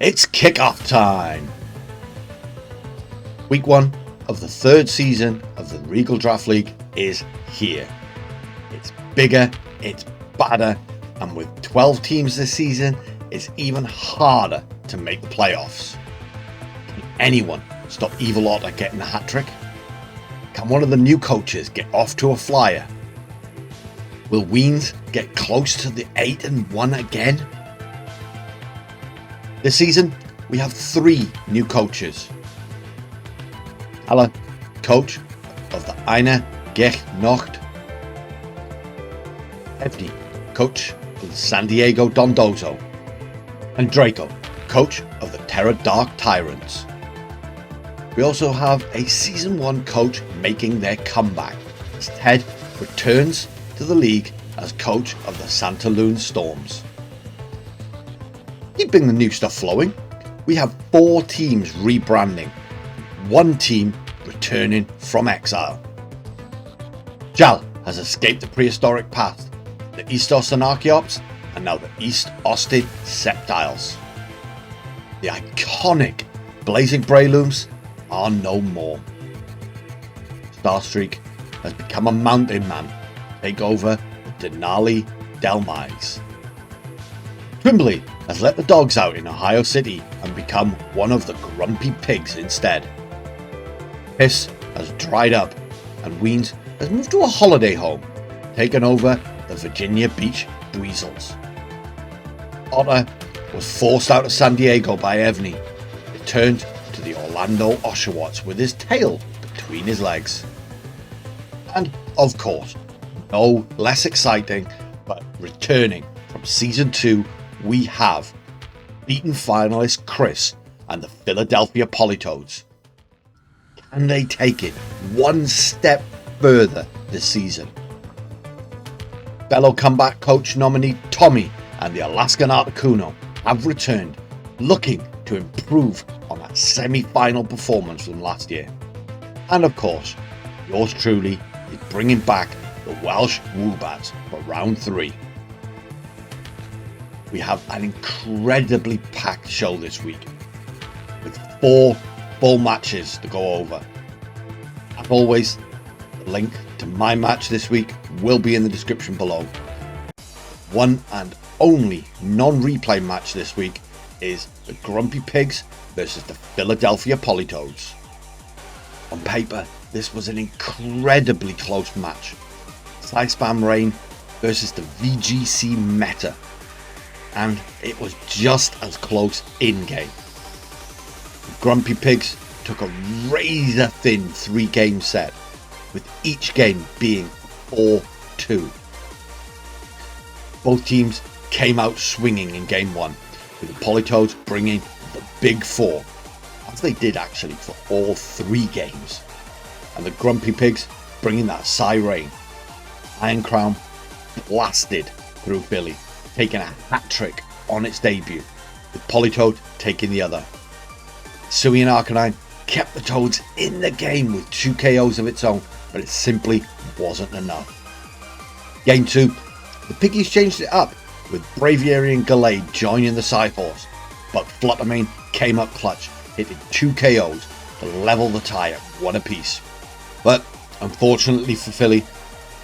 It's kickoff time! Week 1 of the third season of the Regal Draft League is here. It's bigger, it's badder, and with 12 teams this season, it's even harder to make the playoffs. Can anyone stop Evil Otter getting a hat-trick? Can one of the new coaches get off to a flyer? Will Weens get close to the 8-1 again? This season, we have 3 new coaches. Halle, coach of the Eine Gech Nocht. Evdi, coach of the San Diego Dondozos. And Draco, coach of the Terra Dark Tyrants. We also have a Season 1 coach making their comeback, as Ted returns to the league as coach of the Santa Luna Storms. Keeping the new stuff flowing, we have 4 teams rebranding, 1 team returning from exile. Jal has escaped the prehistoric past, the East Austin Archaeops, and now the East Austin Sceptiles. The iconic Blazing Brelooms are no more. Starstreak has become a mountain man to take over the Dhelmise. Twimbly has let the dogs out in Ohio City and become one of the grumpy pigs instead. Piss has dried up and Weens has moved to a holiday home, taken over the Virginia Beach Buizels. Otter was forced out of San Diego by Evney, returned to the Orlando Oshawatts with his tail between his legs. And of course, no less exciting, but returning from Season 2, we have beaten finalist Chris and the Philadelphia Politoeds. Can they take it one step further this season? Fellow comeback coach nominee Tommy and the Alaskan Articuno have returned, looking to improve on that semi-final performance from last year. And of course, yours truly is bringing back the Welsh Woobats for round 3. We have an incredibly packed show this week, with 4 full matches to go over. As always, the link to my match this week will be in the description below. One and only non-replay match this week is the Grumpy Pigs versus the Philadelphia Politoeds. On paper, this was an incredibly close match. Spam Rain versus the VGC meta. And it was just as close in-game. The Grumpy Pigs took a razor-thin 3-game set, with each game being 4-2. Both teams came out swinging in Game 1, with the Politoeds bringing the Big 4, as they did actually for all 3 games, and the Grumpy Pigs bringing that Rain. Iron Crown blasted through Philly, taking a hat-trick on its debut, with Politoed taking the other. Sui and Arcanine kept the Toads in the game with 2 KOs of its own, but it simply wasn't enough. Game 2, the Piggies changed it up, with Braviary and Gallade joining the Cyforce, but Fluttermane came up clutch, hitting 2 KOs to level the tie at 1 apiece. But unfortunately for Philly,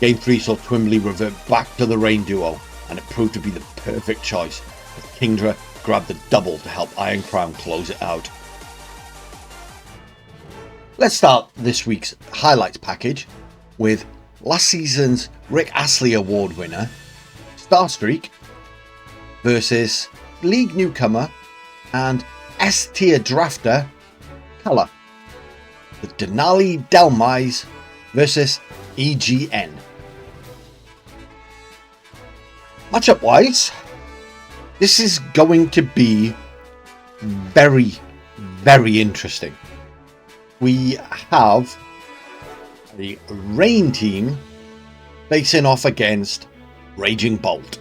Game 3 saw Twimbly revert back to the Rain duo, and it proved to be the perfect choice, as Kingdra grabbed the double to help Iron Crown close it out. Let's start this week's highlights package with last season's Rick Astley Award winner, Starstreak, versus League newcomer and S-tier drafter, Halle. The Denali Dhelmise versus EGN. Matchup wise, this is going to be very, very interesting. We have the Rain team facing off against Raging Bolt.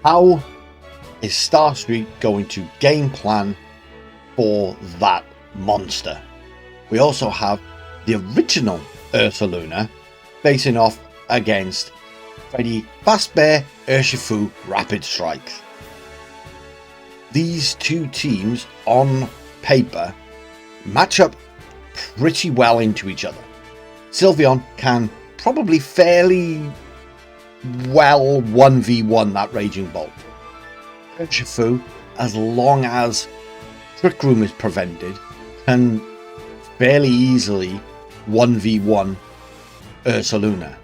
How is Starstreak going to game plan for that monster? We also have the original Ursaluna facing off against Freddy Fastbear Urshifu Rapid Strike. these two teams on paper match up pretty well into each other. Sylveon can probably fairly well 1v1 that Raging Bolt. Urshifu, as long as Trick Room is prevented, can fairly easily 1v1 Ursaluna.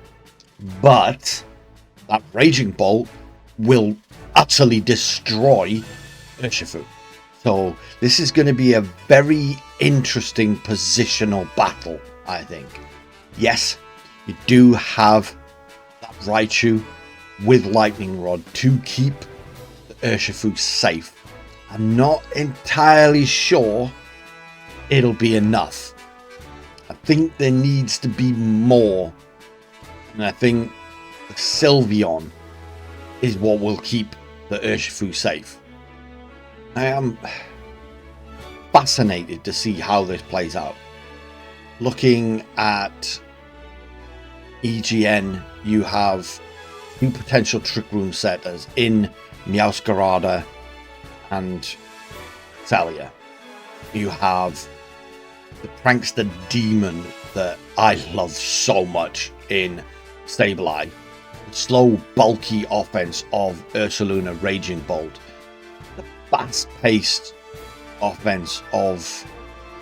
But that Raging Bolt will utterly destroy Urshifu. So this is going to be a very interesting positional battle, I think. Yes, you do have that Raichu with Lightning Rod to keep the Urshifu safe. I'm not entirely sure it'll be enough. I think there needs to be more. And I think the Sylveon is what will keep the Urshifu safe. I am fascinated to see how this plays out. Looking at EGN, you have two potential Trick Room setters in Meowscarada and Thalia. You have the Prankster Demon that I love so much in Sableye. The slow, bulky offense of Ursaluna Raging Bolt. The fast-paced offense of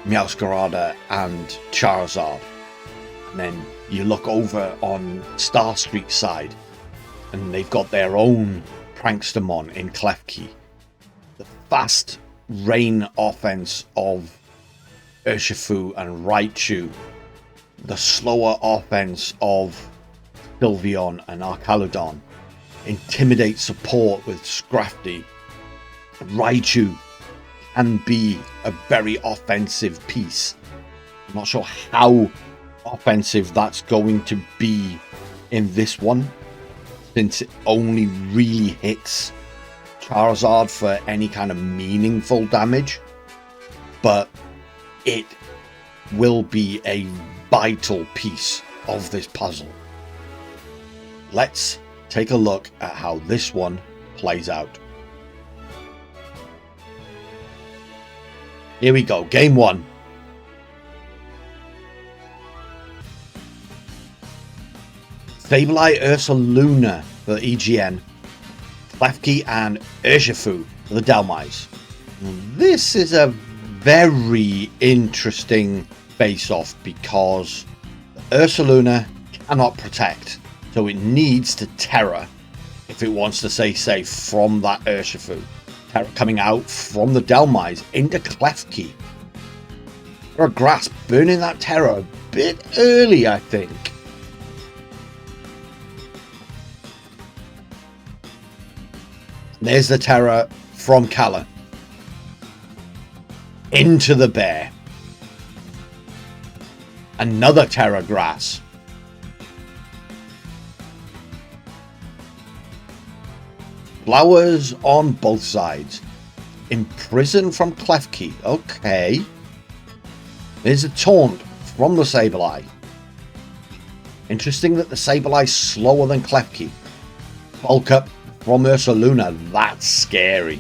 Meowscarada and Charizard. And then you look over on Star Street side and they've got their own Prankstermon in Klefki. The fast rain offense of Urshifu and Raichu. The slower offense of Sylveon and Archaludon. Intimidate support with Scrafty. Raichu can be a very offensive piece. I'm not sure how offensive that's going to be in this one, since it only really hits Charizard for any kind of meaningful damage, but it will be a vital piece of this puzzle. Let's take a look at how this one plays out. Here we go, game one. Sableye Ursaluna for the EGN, Klefki and Urshifu for the Dhelmise. This is a very interesting face-off because Ursaluna cannot protect, so it needs to Terra if it wants to stay safe from that Urshifu. Terra coming out from the Dhelmise into Klefki. Or a Grass burning that Terra a bit early, I think. There's the Terra from Kala. Into the bear. Another Terra Grass. Flowers on both sides. Imprison from Klefki. Okay. There's a Taunt from the Sableye. Interesting that the Sableye's slower than Klefki. Bulk up from Ursaluna. That's scary.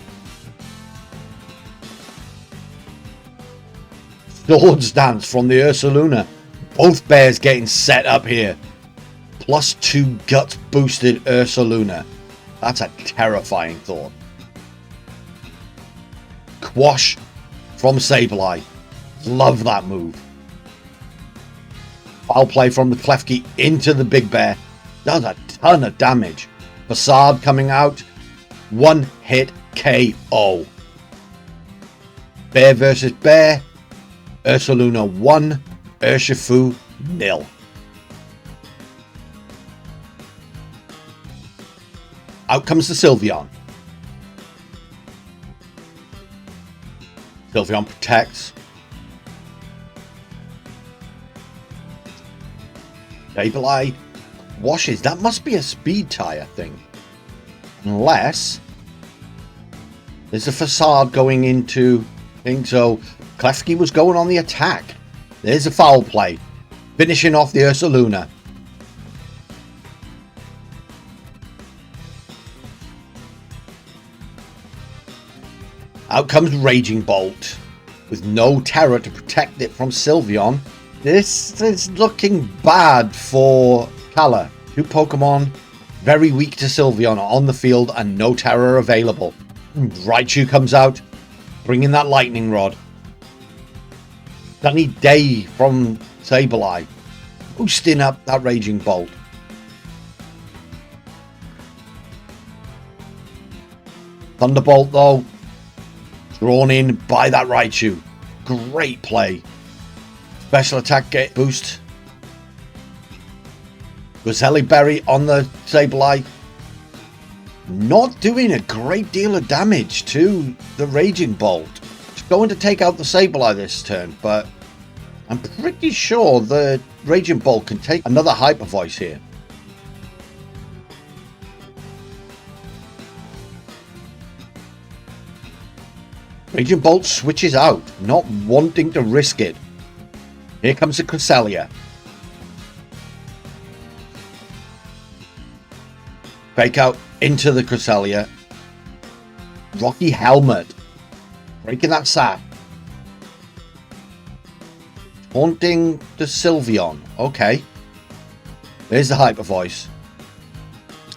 Swords Dance from the Ursaluna. Both bears getting set up here. +2 guts boosted Ursaluna. That's a terrifying thought. Quash from Sableye. Love that move. Foul play from the Klefki into the big bear. Does a ton of damage. Facade coming out. One hit KO. Bear versus bear. Ursaluna 1. Urshifu 0. Out comes the Sylveon. Sylveon protects. Sableye washes. That must be a speed tie, I think. Unless there's a facade going into thing. So Klefki was going on the attack. There's a foul play. Finishing off the Ursaluna. Out comes Raging Bolt, with no Terror to protect it from Sylveon. This is looking bad for Kala. 2 Pokemon, very weak to Sylveon, are on the field and no Terror available. Raichu comes out, bringing that Lightning Rod. Sunny Day from Sableye, boosting up that Raging Bolt. Thunderbolt, though, drawn in by that Raichu. Great play. Special attack get boost. Griselli Berry on the Sableye. Not doing a great deal of damage to the Raging Bolt. It's going to take out the Sableye this turn, but I'm pretty sure the Raging Bolt can take another Hyper Voice here. Raging Bolt switches out, not wanting to risk it. Here comes the Cresselia. Fake out into the Cresselia. Rocky Helmet. Breaking that sap. Haunting the Sylveon. Okay. There's the Hyper Voice.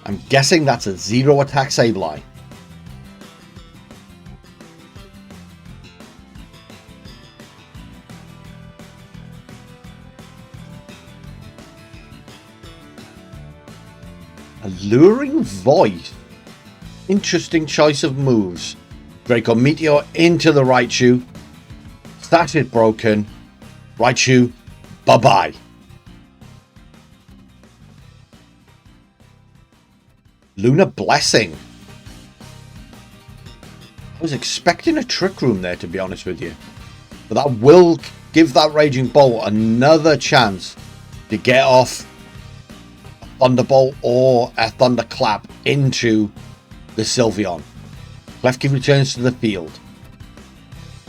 I'm guessing that's a 0 attack Sableye. Alluring Voice. Interesting choice of moves. Draco Meteor into the Raichu. Sash is broken. Raichu, bye-bye. Lunar Blessing. I was expecting a Trick Room there, to be honest with you. But that will give that Raging Bolt another chance to get off Thunderbolt or a Thunderclap into the Sylveon. Klefki returns to the field,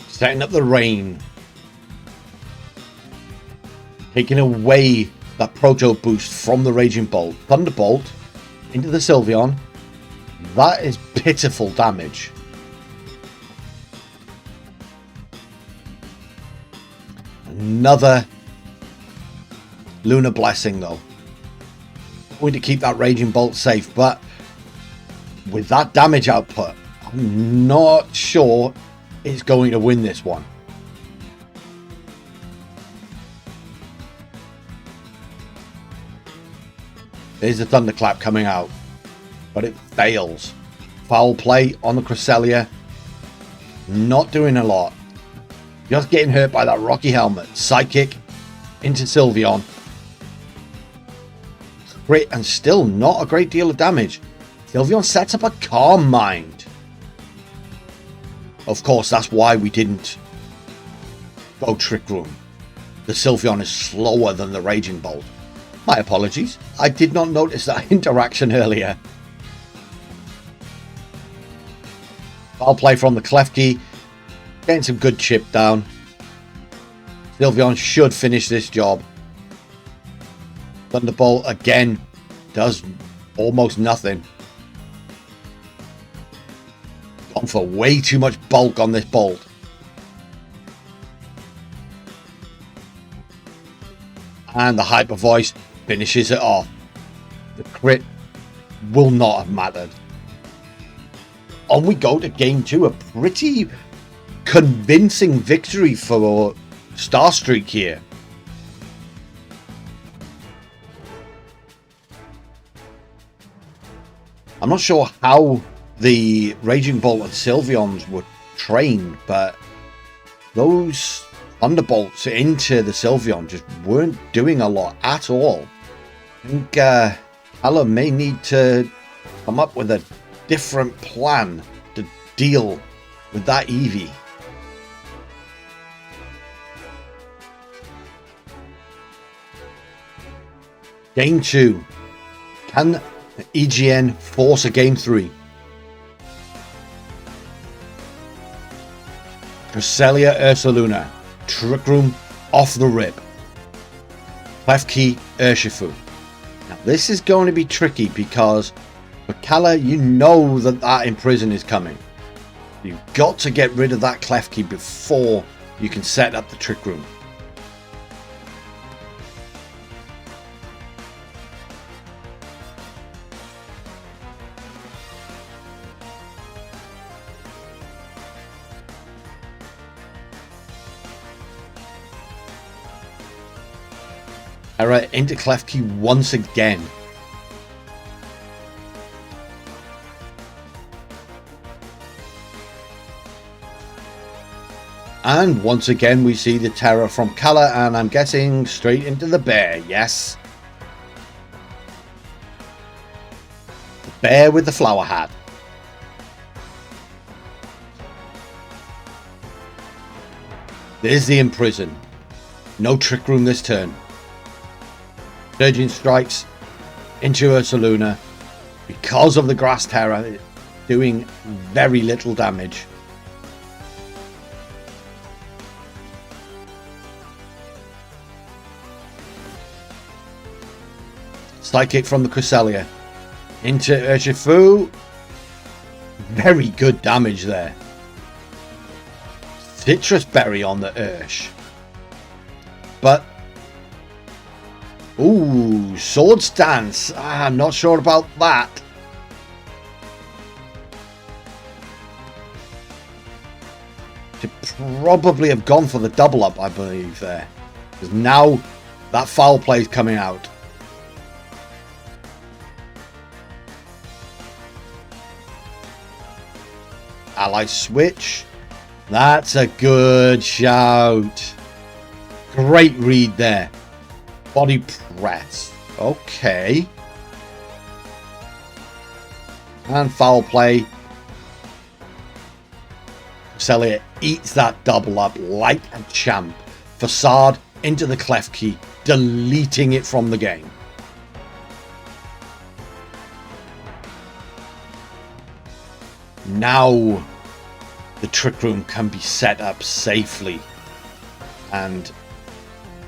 setting up the rain, taking away that Proto boost from the Raging Bolt. Thunderbolt into the Sylveon. That is pitiful damage. Another Lunar Blessing though. Going to keep that Raging Bolt safe, but with that damage output, I'm not sure it's going to win this one. There's the Thunderclap coming out, but it fails. Foul play on the Cresselia. Not doing a lot. Just getting hurt by that Rocky Helmet. Psychic into Sylveon. Crit and still not a great deal of damage. Sylveon sets up a Calm Mind. Of course, that's why we didn't go Trick Room. The Sylveon is slower than the Raging Bolt. My apologies. I did not notice that interaction earlier. Foul play from the Klefki. Getting some good chip down. Sylveon should finish this job. Thunderbolt again does almost nothing. Gone for way too much bulk on this Bolt. And the Hyper Voice finishes it off. The crit will not have mattered. On we go to game 2. A pretty convincing victory for Starstreak here. I'm not sure how the Raging Bolt and Sylveons were trained, but those Thunderbolts into the Sylveon just weren't doing a lot at all. I think Hala may need to come up with a different plan to deal with that Eevee. Game 2. Can EGN force a game 3? Cresselia Ursaluna. Trick Room off the rip. Klefki Urshifu. Now this is going to be tricky because for Kala, you know that Imprison is coming. You've got to get rid of that cleft key before you can set up the trick room. Alright, into cleft key once again. And once again we see the terror from Kala, and I'm guessing straight into the bear, yes. The bear with the flower hat. There's the imprison. No trick room this turn. Surging strikes into Ursaluna because of the grass terror, doing very little damage. Sidekick from the Cresselia into Urshifu. Very good damage there. Citrus Berry on the Ursh. But ooh, Sword Stance. I'm not sure about that. Should probably have gone for the double up, I believe, there. Because now that foul play is coming out. Ally switch. That's a good shout. Great read there. Body press. Okay. And foul play. Celia eats that double up like a champ. Facade into the cleft key, deleting it from the game. Now the trick room can be set up safely. And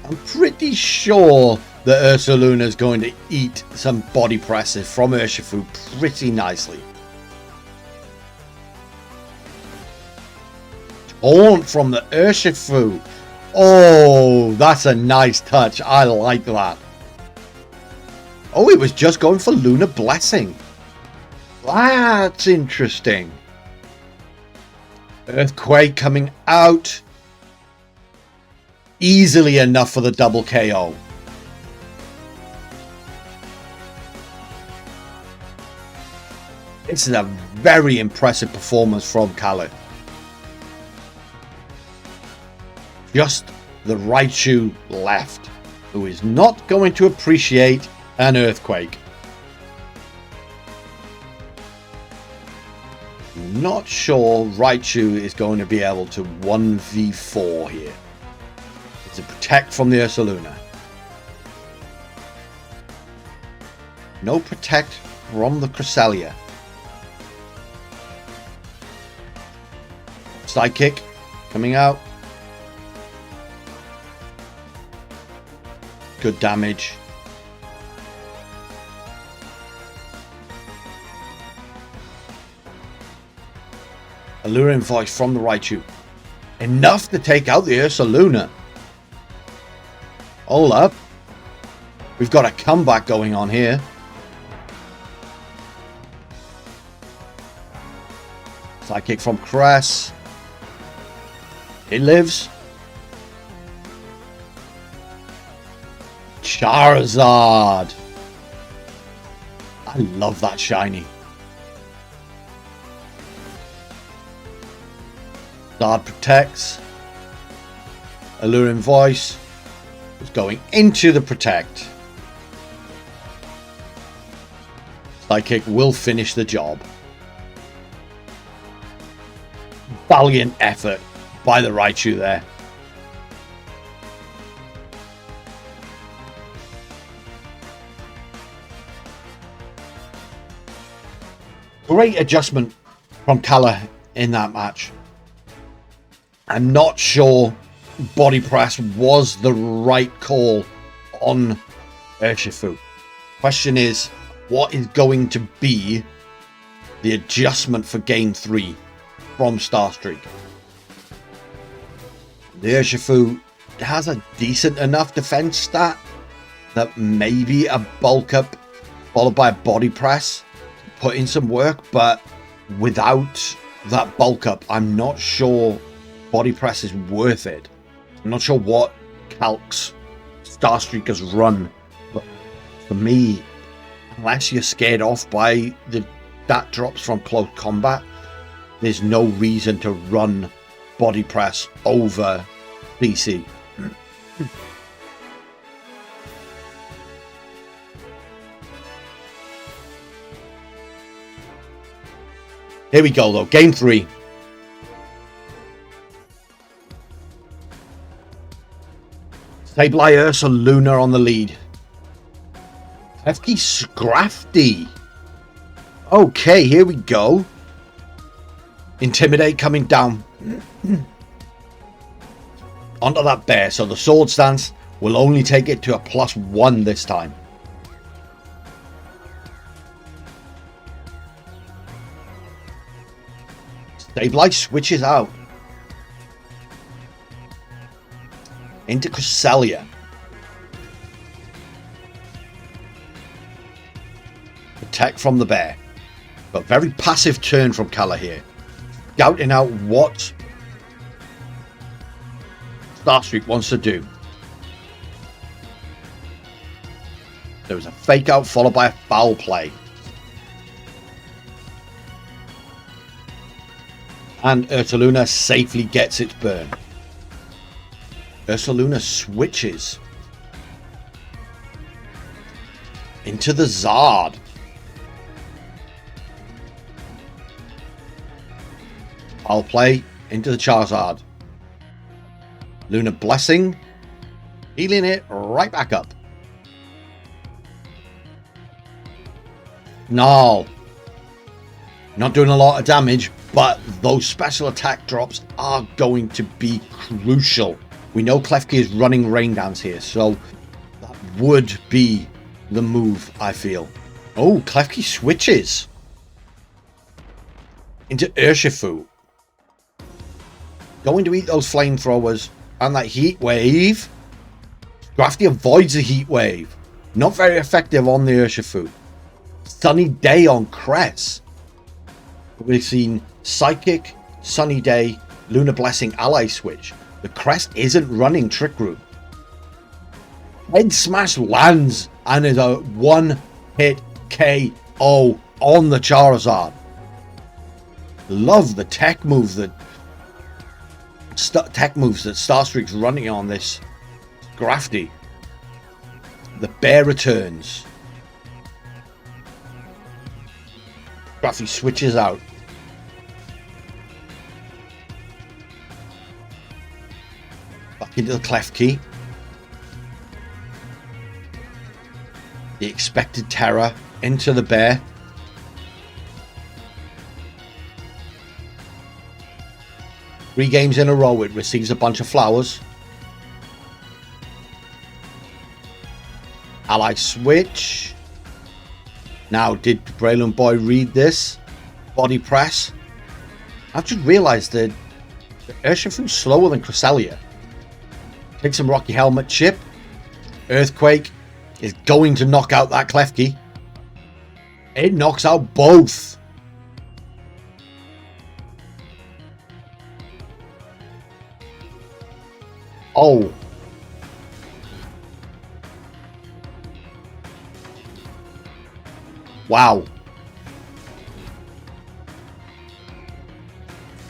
I'm pretty sure that Ursaluna is going to eat some body presses from Urshifu pretty nicely. Taunt from the Urshifu. Oh, that's a nice touch. I like that. Oh, it was just going for Lunar Blessing. That's interesting. Earthquake coming out. Easily enough for the double KO. This is a very impressive performance from Khaled. Just the Raichu left, who is not going to appreciate an earthquake. Not sure Raichu is going to be able to 1v4 here. It's a protect from the Ursaluna. No protect from the Cresselia. Sidekick coming out. Good damage. Alluring Voice from the Raichu. Enough to take out the Ursaluna. Hold up. We've got a comeback going on here. Sidekick from Cress. It lives. Charizard. I love that shiny. Zard protects. Alluring Voice is going into the protect. Sidekick will finish the job. Valiant effort by the Raichu there. Great adjustment from Kala in that match. I'm not sure body press was the right call on Urshifu. Question is, what is going to be the adjustment for game 3? from Starstreak. The Urshifu has a decent enough defense stat that maybe a bulk up followed by a body press put in some work, but without that bulk up, I'm not sure body press is worth it. I'm not sure what calcs Starstreak has run, but for me, unless you're scared off by the stat drops from close combat, there's no reason to run body press over BC. Here we go though, game 3. Sableye Ursa Luna on the lead. Hefty Scrafty. Okay, here we go. Intimidate coming down. Onto that bear, so the sword stance will only take it to a +1 this time. Sableye switches out into Cresselia. Attack from the bear, but very passive turn from Kala here, scouting out what Starstreak wants to do. There was a fake out followed by a foul play. And Ursaluna safely gets its burn. Ursaluna switches into the Zard. Foul play into the Charizard. Luna Blessing, healing it right back up. No, not doing a lot of damage, but those special attack drops are going to be crucial. We know Klefki is running Rain Dance here, so that would be the move, I feel. Oh, Klefki switches into Urshifu. Going to eat those flamethrowers and that heat wave. Scrafty avoids the heat wave. Not very effective on the Urshifu. Sunny Day on Cress. We've seen Psychic, Sunny Day, Luna Blessing ally switch. The Crest isn't running Trick Room. Head Smash lands and is a one-hit KO on the Charizard. Love the tech move that Starstreak's running on this Scrafty. The bear returns. Scrafty switches out. Back into the Klefki. The expected terror into the bear. Three games in a row it receives a bunch of flowers. Ally switch. Now, did BreloomBoi read this? Body press. I've just realised that Urshifu's slower than Cresselia. Take some Rocky Helmet chip. Earthquake is going to knock out that Klefki. It knocks out both. Oh. Wow.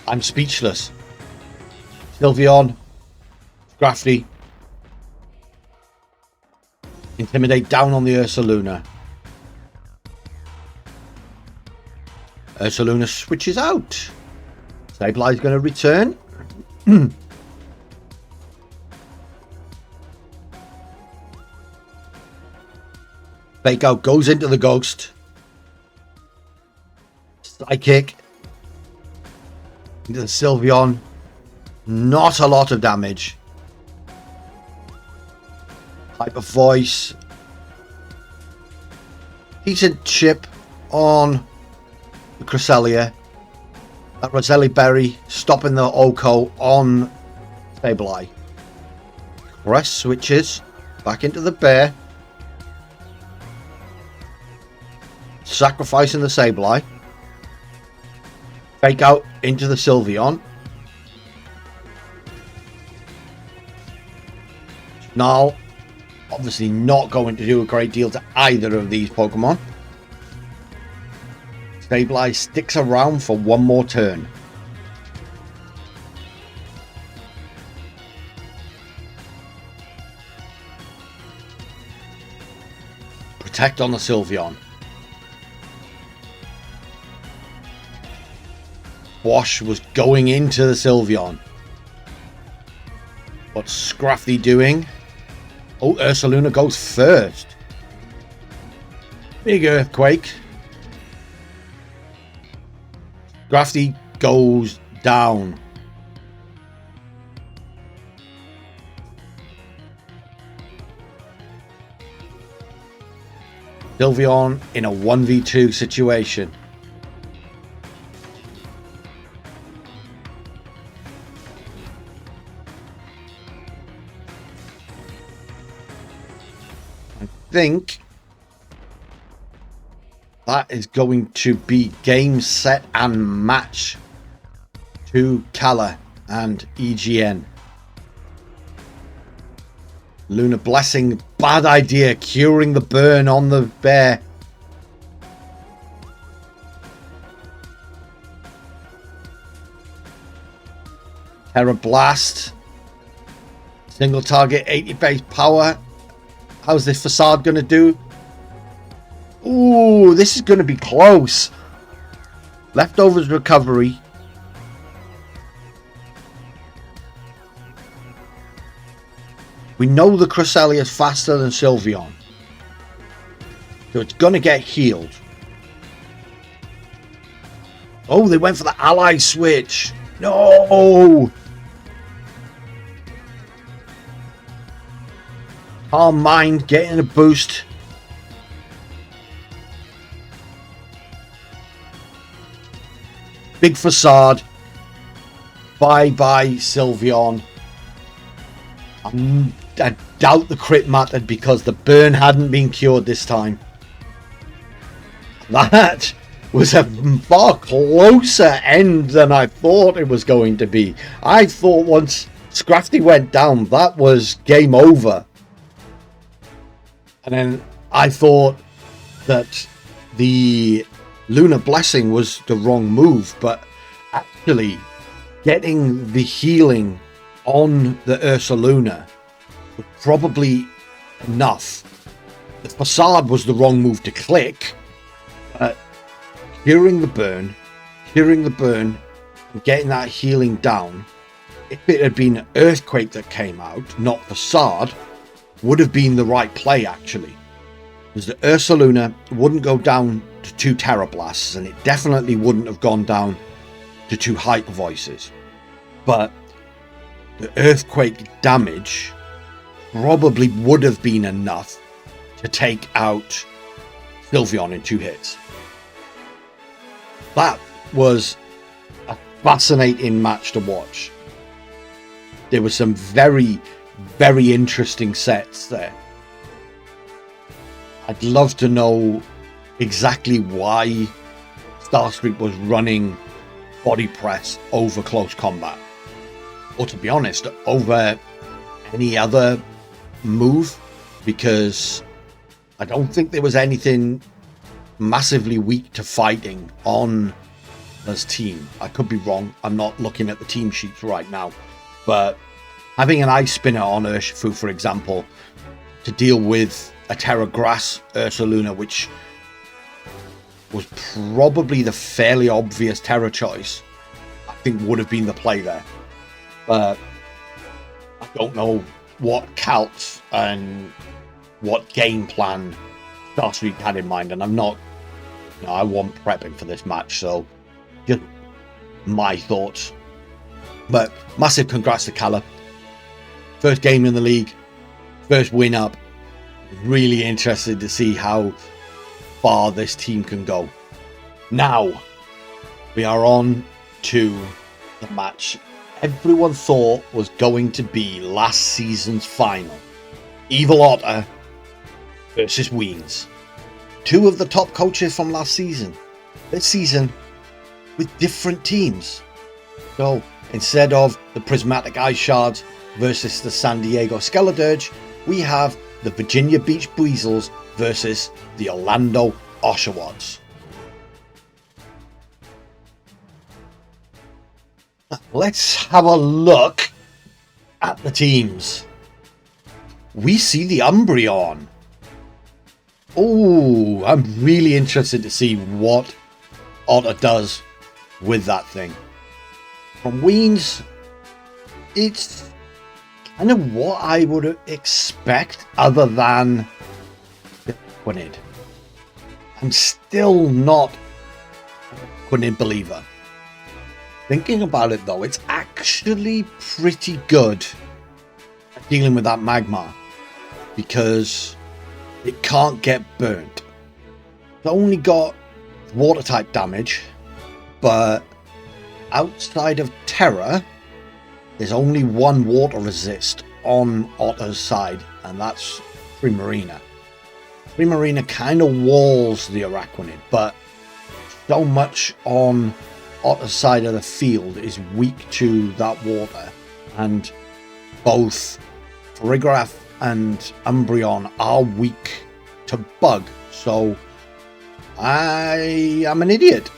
I'm speechless. Sylveon. Scrafty. Intimidate down on the Ursaluna. Ursaluna switches out. Sableye's going to return. Fake out goes into the Ghost. Psychic into the Sylveon. Not a lot of damage. Hyper Voice. Decent chip on the Cresselia. That Roselli Berry stopping the Oko on Sableye. Crest switches back into the bear. Sacrificing the Sableye. Fake out into the Sylveon. Now, obviously not going to do a great deal to either of these Pokemon. Sableye sticks around for one more turn. Protect on the Sylveon. Wash was going into the Sylveon. What's Scrafty doing? Oh, Ursaluna goes first. Big Earthquake. Scrafty goes down. Sylveon in a 1v2 situation. I think that is going to be game, set, and match to Kala and EGN. Lunar Blessing, bad idea. Curing the burn on the bear. Terra Blast. Single target, 80 base power. How's this Facade going to do? Ooh, this is going to be close. Leftovers recovery. We know the Cresselia is faster than Sylveon. So it's going to get healed. Oh, they went for the ally switch. No! Calm Mind getting a boost. Big Facade. Bye-bye, Sylveon. I doubt the crit mattered because the burn hadn't been cured this time. That was a far closer end than I thought it was going to be. I thought once Scrafty went down, that was game over. And then I thought that the Lunar Blessing was the wrong move, but actually getting the healing on the Ursaluna was probably enough. The Facade was the wrong move to click, but curing the burn, and getting that healing down, if it had been Earthquake that came out, not Facade, would have been the right play actually. Because the Ursaluna wouldn't go down to 2 Terra Blasts, and it definitely wouldn't have gone down to 2 Hyper Voices. But the Earthquake damage probably would have been enough to take out Sylveon in 2 hits. That was a fascinating match to watch. There were some very, very interesting sets there. I'd love to know exactly why Starstreet was running Body Press over Close Combat. Or to be honest, over any other move, because I don't think there was anything massively weak to fighting on this team. I could be wrong. I'm not looking at the team sheets right now. But having an Ice Spinner on Urshifu, for example, to deal with a Terra Grass Ursaluna, which was probably the fairly obvious Terra choice, I think would have been the play there. But I don't know what Calt and what game plan Starstreet had in mind, and I'm not, I wasn't prepping for this match, so just my thoughts. But massive congrats to Kala. First game in the league, first win up. Really interested to see how far this team can go. Now we are on to the match everyone thought was going to be last season's final. Evil Otter versus Weens. Two of the top coaches from last season. This season with different teams. So instead of the Prismatic Ice Shards versus the San Diego Skeledirge, we have the Virginia Beach Buizels versus the Orlando Oshawatts. Let's have a look at the teams. We see the Umbreon. Oh, I'm really interested to see what Otter does with that thing. From Weens, it's kind of what I would expect other than the Quinid. I'm still not a Quinid believer. Thinking about it though, it's actually pretty good at dealing with that Magmar because it can't get burnt. It's only got water type damage, but outside of Terra, there's only one water resist on Otter's side, and that's Primarina. Primarina kind of walls the Araquanid, but so much on Otter's side of the field is weak to that water, and both Farigiraf and Umbreon are weak to bug, so I am an idiot.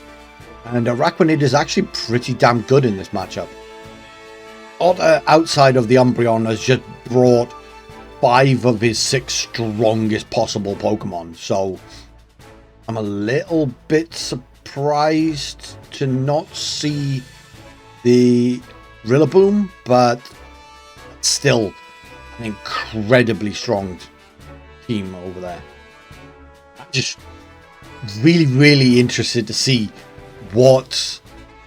And Araquanid is actually pretty damn good in this matchup. Otter, outside of the Umbreon, has just brought 5 of his 6 strongest possible Pokemon, so I'm a little bit surprised to not see the Rillaboom, but still an incredibly strong team over there. I'm just really interested to see what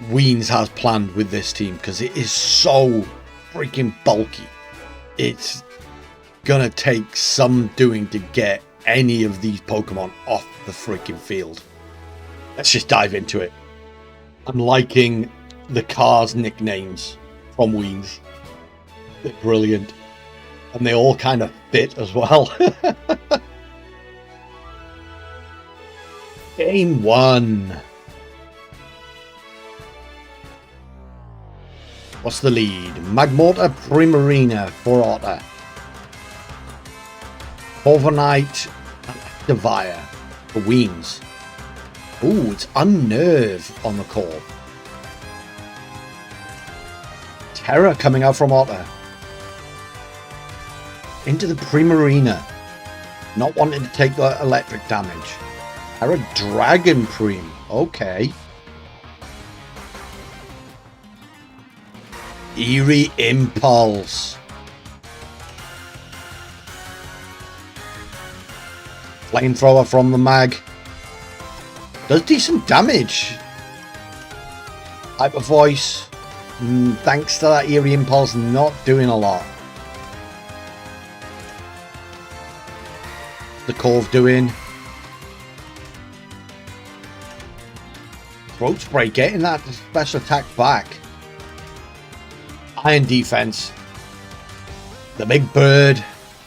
Weens has planned with this team, because it is so freaking bulky. It's gonna take some doing to get any of these Pokemon off the freaking field. Let's just dive into it. I'm liking the cars' nicknames from Weens. They're brilliant. And they all kind of fit as well. Game 1. What's the lead? Magmortar Primarina for Otter. Corviknight and Activire for Weens. Ooh, it's Unnerve on the call. Terra coming out from Otter. Into the Primarina. Not wanting to take the electric damage. Terra Dragon Prim. Okay. Eerie Impulse. Flamethrower from the mag. Does decent damage. Hyper Voice. Thanks to that Eerie Impulse, not doing a lot. The Corv doing. Throat Spray getting that special attack back. Iron Defense. The Big Bird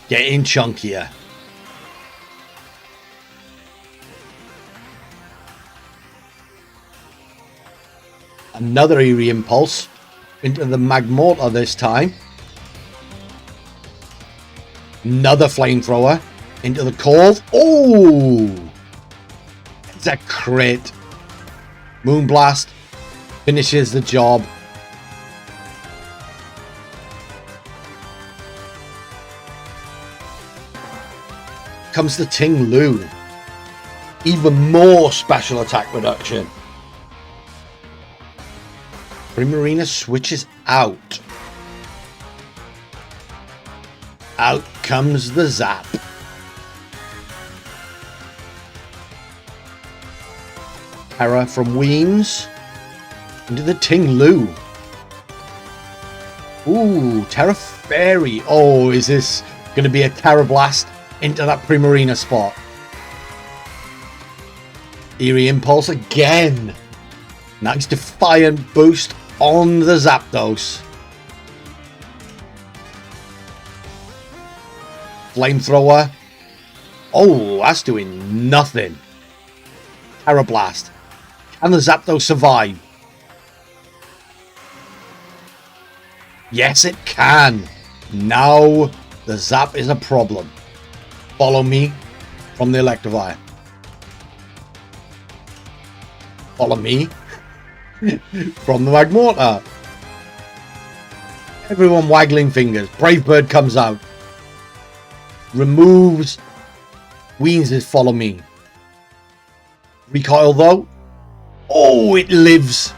getting chunkier. Another Eerie Impulse into the Magmortar this time. Another Flamethrower into the Corv. Oh! It's a crit. Moonblast finishes the job. Comes the Ting Lu. Even more special attack reduction. Primarina switches out. Out comes the Zap. Terra from Weens into the Ting Lu. Ooh, Terra Fairy. Oh, is this going to be a Terra Blast into that Primarina spot? Eerie Impulse again. Nice Defiant boost on the Zapdos. Flamethrower. Oh, that's doing nothing. Terra Blast. Can the Zapdos survive? Yes, it can. Now the Zap is a problem. Follow me from the Electivire. Follow me from the Magmortar. Everyone waggling fingers. Brave Bird comes out. Removes Weens' Follow Me. Recoil though. Oh, it lives.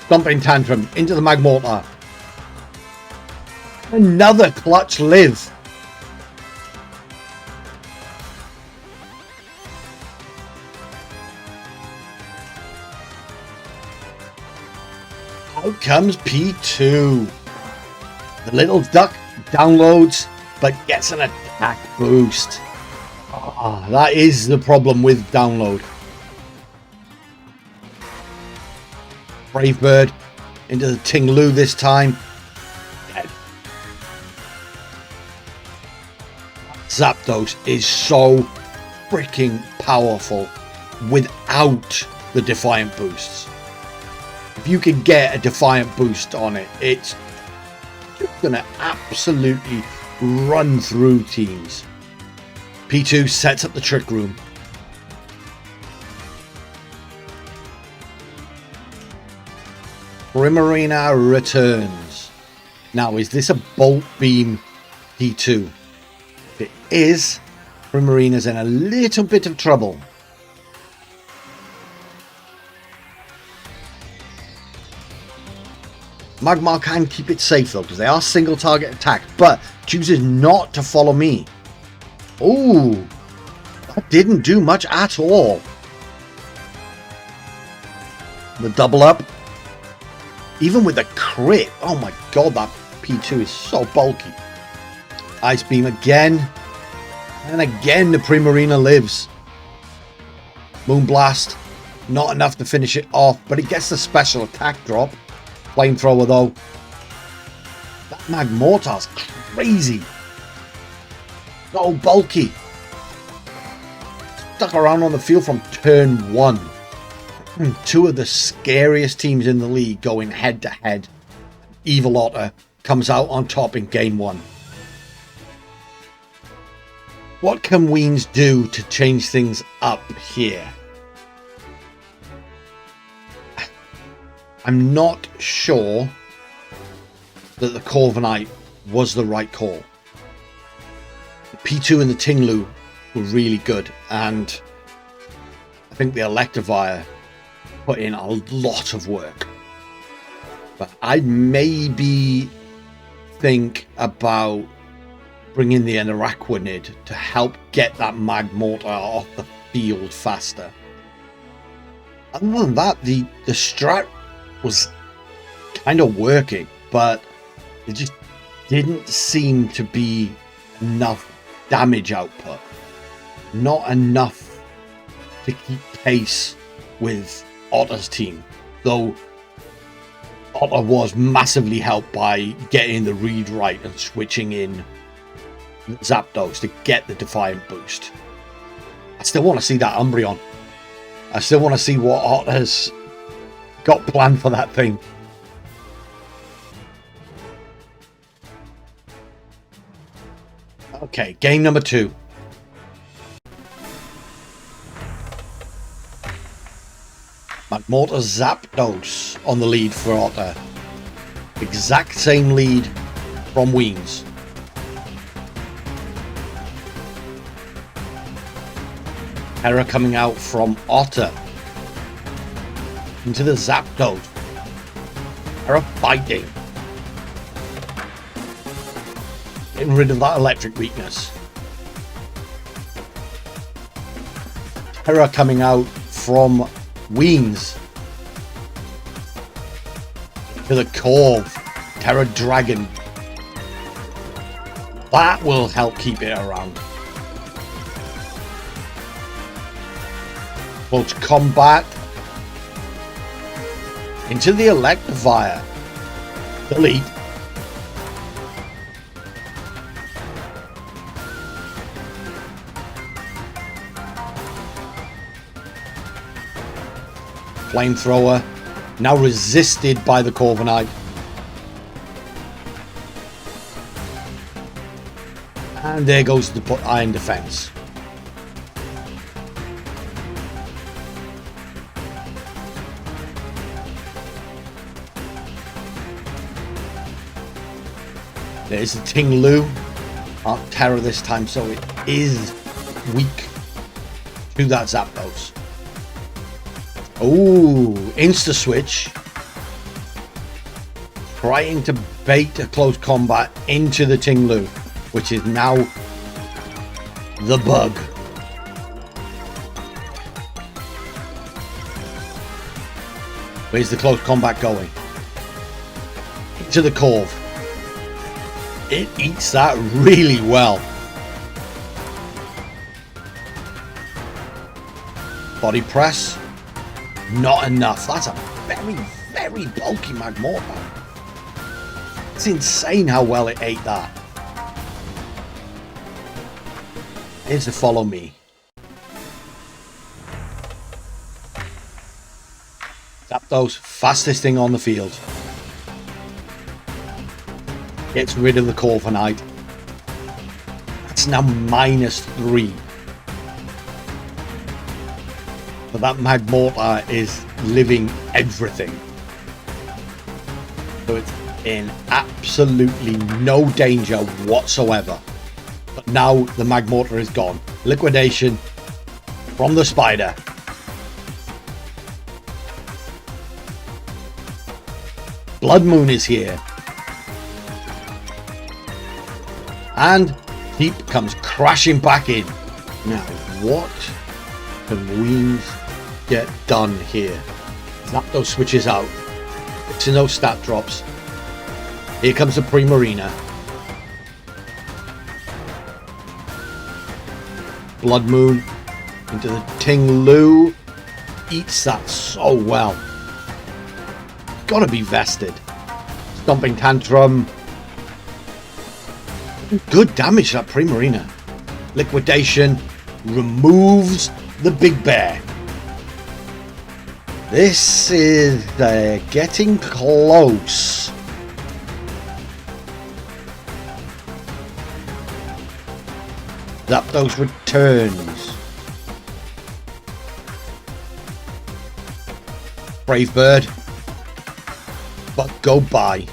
Stomping Tantrum into the Magmortar. Another clutch live. Out comes P2. The little duck downloads, but gets an attack boost. That is the problem with download. Brave Bird into the Tinglu this time. Dead. Zapdos is so freaking powerful without the Defiant boosts. If you can get a Defiant boost on it, it's gonna absolutely run through teams. P2 sets up the Trick Room. Primarina returns. Now, is this a Bolt Beam P2? If it is, Primarina's in a little bit of trouble. Magmar can keep it safe though, because they are single target attacks, but chooses not to follow me. Oh, that didn't do much at all. The double up. Even with a crit. Oh my god, that P2 is so bulky. Ice Beam again. And again the Primarina lives. Moonblast. Not enough to finish it off, but it gets the special attack drop. Flamethrower though. That Magmortar's crazy. So bulky. Stuck around on the field from turn 1. Two of the scariest teams in the league going head to head. Evil Otter comes out on top in game 1. What can Weens do to change things up here? I'm not sure that the Corviknight was the right call. The P2 and the Tinglu were really good, and I think the Electivire put in a lot of work. But I'd maybe think about bringing the Araquanid to help get that Magmortar off the field faster. Other than that, the strat was kind of working, but it just didn't seem to be enough damage output. Not enough to keep pace with Otter's team, though Otter was massively helped by getting the read right and switching in Zapdos to get the Defiant boost. I still want to see that Umbreon. I still want to see what Otter's got planned for that thing. Okay, game number 2. Magmortar Zapdos on the lead for Otter. Exact same lead from Weens. Terra coming out from Otter. Into the Zapdos. Terra fighting. Getting rid of that electric weakness. Terra coming out from Weens. To the Corv. Terra Dragon. That will help keep it around. Close combat. into the Electivire. Delete. Flamethrower, now resisted by the Corviknight. And there goes the Iron Defense. There's the Ting-Lu. Arc Terror this time, so it is weak to that Zapdos. Oh, Insta Switch. Trying to bait a close combat into the Ting-Lu, which is now the Bug. Where's the close combat going? Into the Corv. It eats that really well. Body press. Not enough. That's a very, very bulky Magmortar. It's insane how well it ate that. Here's the Follow Me. Zapdos, fastest thing on the field. Gets rid of the Corviknight. It's now -3. But that Magmortar is living everything. So it's in absolutely no danger whatsoever. But now the Magmortar is gone. Liquidation from the Spider. Blood Moon is here. And Deep comes crashing back in. Now, what can Weens get done here? Zapdos switches out. Fixing those stat drops. Here comes the Primarina. Blood Moon into the Ting-Lu. Eats that so well. Gotta be vested. Stomping Tantrum. Good damage to that Primarina. Liquidation removes the Big Bear. This is getting close. Zapdos returns. Brave Bird. But go by.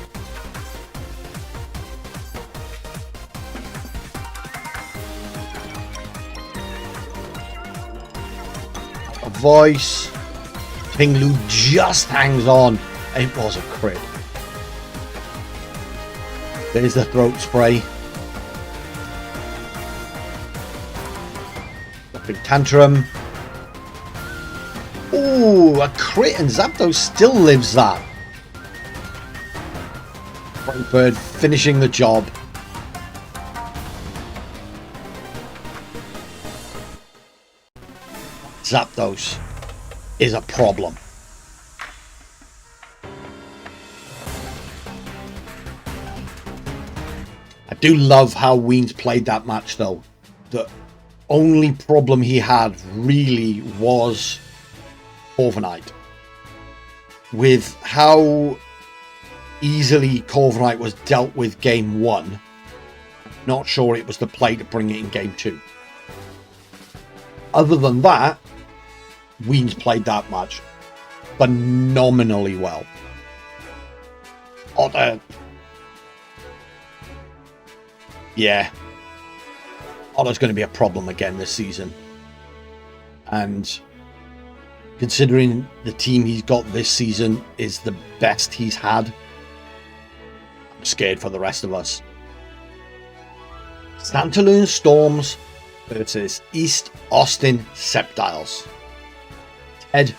A voice. Ting-Lu just hangs on. It was a crit. There's the throat spray. Big Tantrum. Ooh, a crit, and Zapdos still lives that. Brave Bird finishing the job. Zapdos is a problem. I do love how Weens played that match though. The only problem he had really was Corviknight. With how easily Corviknight was dealt with game 1, not sure it was the play to bring it in game 2. Other than that, Weens played that match phenomenally well. Otter. Yeah. Otter's going to be a problem again this season. And considering the team he's got this season is the best he's had, I'm scared for the rest of us. Santaloon Storms versus East Austin Sceptiles. Ted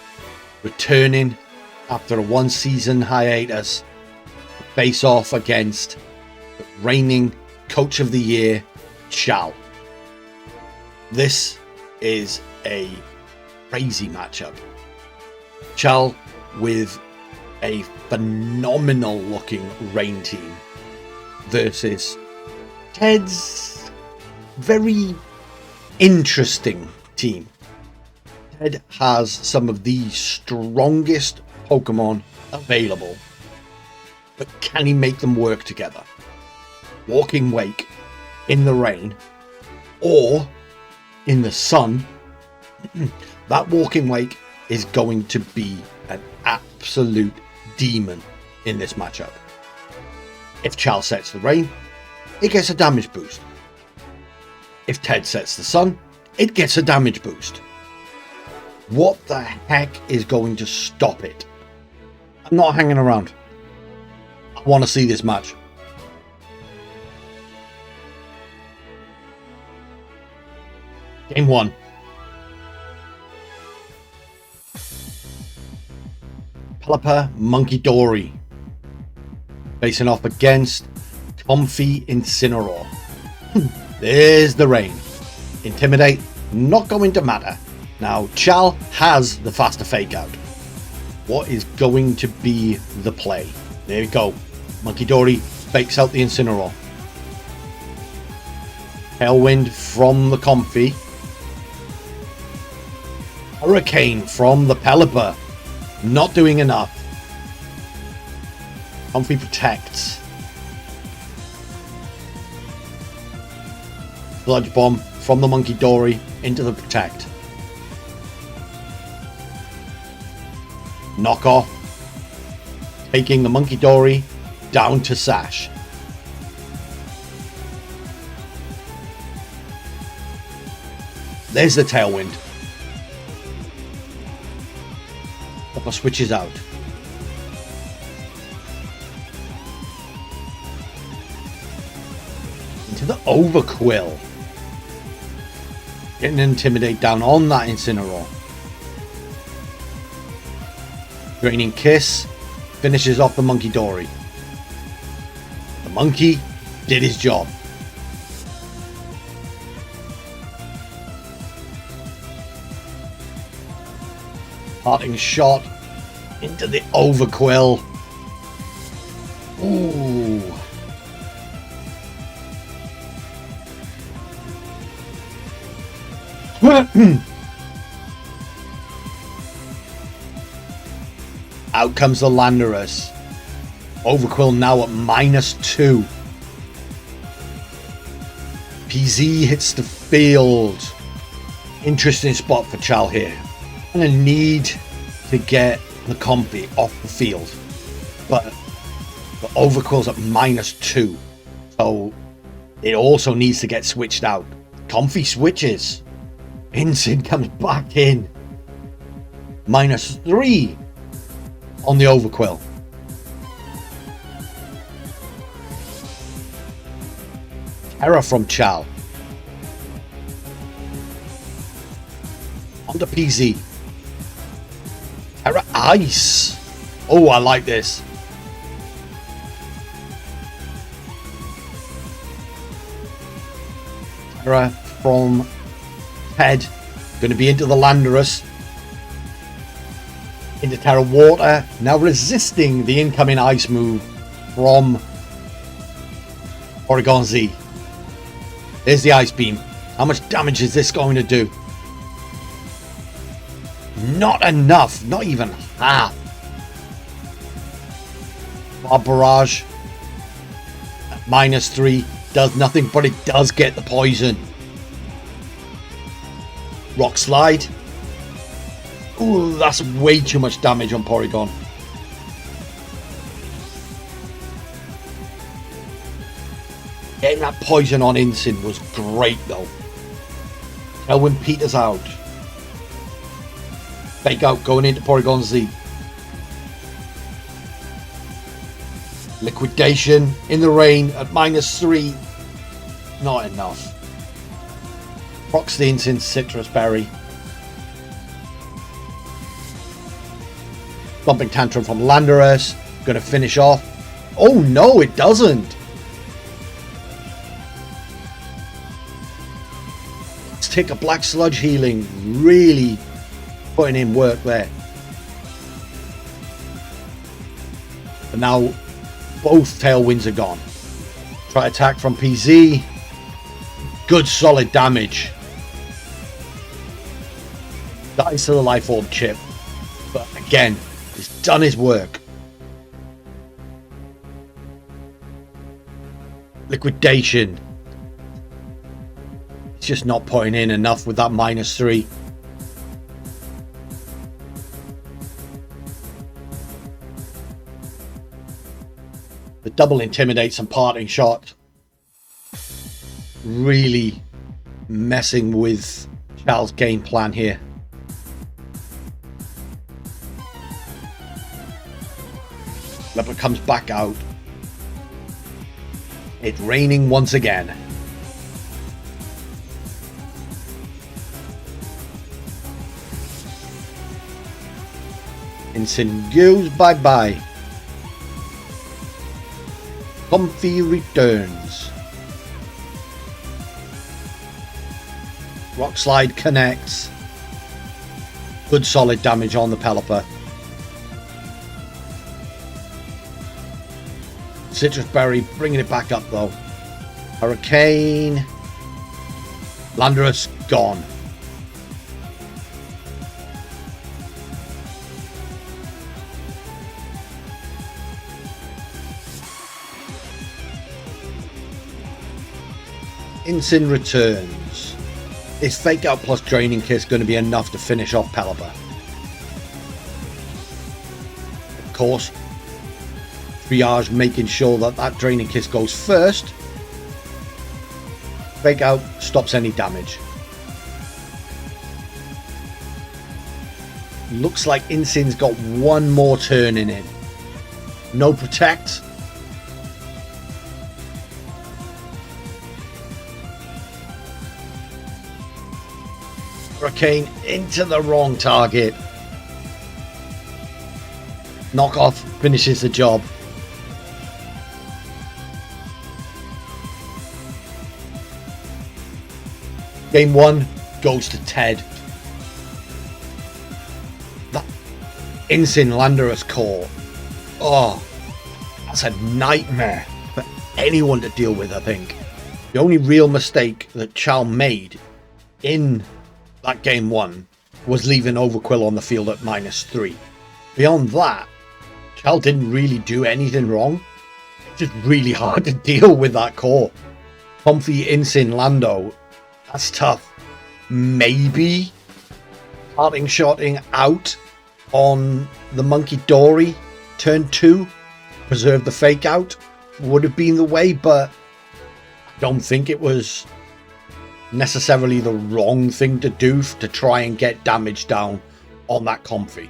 returning after a one-season hiatus to face off against the reigning Coach of the Year, Chal. This is a crazy matchup. Chal with a phenomenal looking Rain team versus Ted's very interesting team. Ted has some of the strongest Pokemon available, but can he make them work together? Walking Wake in the rain or in the sun, that Walking Wake is going to be an absolute demon in this matchup. If Chal sets the rain, it gets a damage boost. If Ted sets the sun, it gets a damage boost. What the heck is going to stop it? I'm not hanging around. I want to see this match. Game 1. Pelipper Monkey Dory facing off against Comfy Incineroar. There's the rain. Intimidate, not going to matter. Now, Chal has the faster fake out. What is going to be the play? There we go. Monkey Dory fakes out the Incineroar. Tailwind from the Comfy. Hurricane from the Pelipper. Not doing enough. Comfy protects. Sludge Bomb from the Monkey Dory into the protect. Knock off. Taking the Monkey Dory down to Sash. There's the Tailwind. Upper switches out. Into the Overquill. Getting an Intimidate down on that Incineroar. Draining Kiss finishes off the Monkey Dory. The monkey did his job. Parting shot into the Overquill. Ooh. Out comes the Landorus. Overquill now at -2. PZ hits the field. Interesting spot for Chal here. Gonna need to get the Comfy off the field, but the Overquill's at -2, so it also needs to get switched out. Comfy switches. Incin comes back in. -3 on the Overquill. Terror from Chal. On to PZ. Terra Ice. Oh, I like this. Terra from Ted. Going to be into the Landorus. Into Terra Water. Now resisting the incoming Ice move from Oregon Z. There's the Ice Beam. How much damage is this going to do? Not enough, not even half. Our barrage at -3 does nothing, but it does get the poison. Rock Slide. Ooh, that's way too much damage on Porygon. Getting that poison on Incin was great though. Tailwind peters out. Fake out going into Porygon Z. Liquidation in the rain at -3. Not enough. Procs the Incin Citrus Berry. Bumping Tantrum from Landorus. Going to finish off. Oh no, it doesn't. Let's take a Black Sludge healing. Really putting in work there. But now both tailwinds are gone. Try attack from PZ. Good solid damage. Dies to the life orb chip. But again, he's done his work. Liquidation. He's just not putting in enough with that -3. The double intimidates and parting shot. Really messing with Charles' game plan here. Leopard comes back out. It's raining once again. Ensign goes bye-bye. Comfy returns. Rock slide connects. Good solid damage on the Pelipper. Citrus Berry bringing it back up though. Hurricane. Landorus gone. Ensign returns. Is Fake Out plus Draining Kiss going to be enough to finish off Pelipper? Of course, Triage making sure that that Draining Kiss goes first. Fake Out stops any damage. Looks like Ensign's got one more turn in him. No protect. Hurricane into the wrong target. Knockoff finishes the job. Game 1 goes to Ted. That Ensign Landorus core. Oh, that's a nightmare for anyone to deal with, I think. The only real mistake that Chal made in that game 1 was leaving Overquill on the field at -3. Beyond that, Chal didn't really do anything wrong. It's just really hard to deal with that core. Comfy Ensign Lando, that's tough. Maybe parting shotting out on the Monkey Dory turn 2, preserve the Fake Out would have been the way, but I don't think it was necessarily the wrong thing to do to try and get damage down on that Comfy.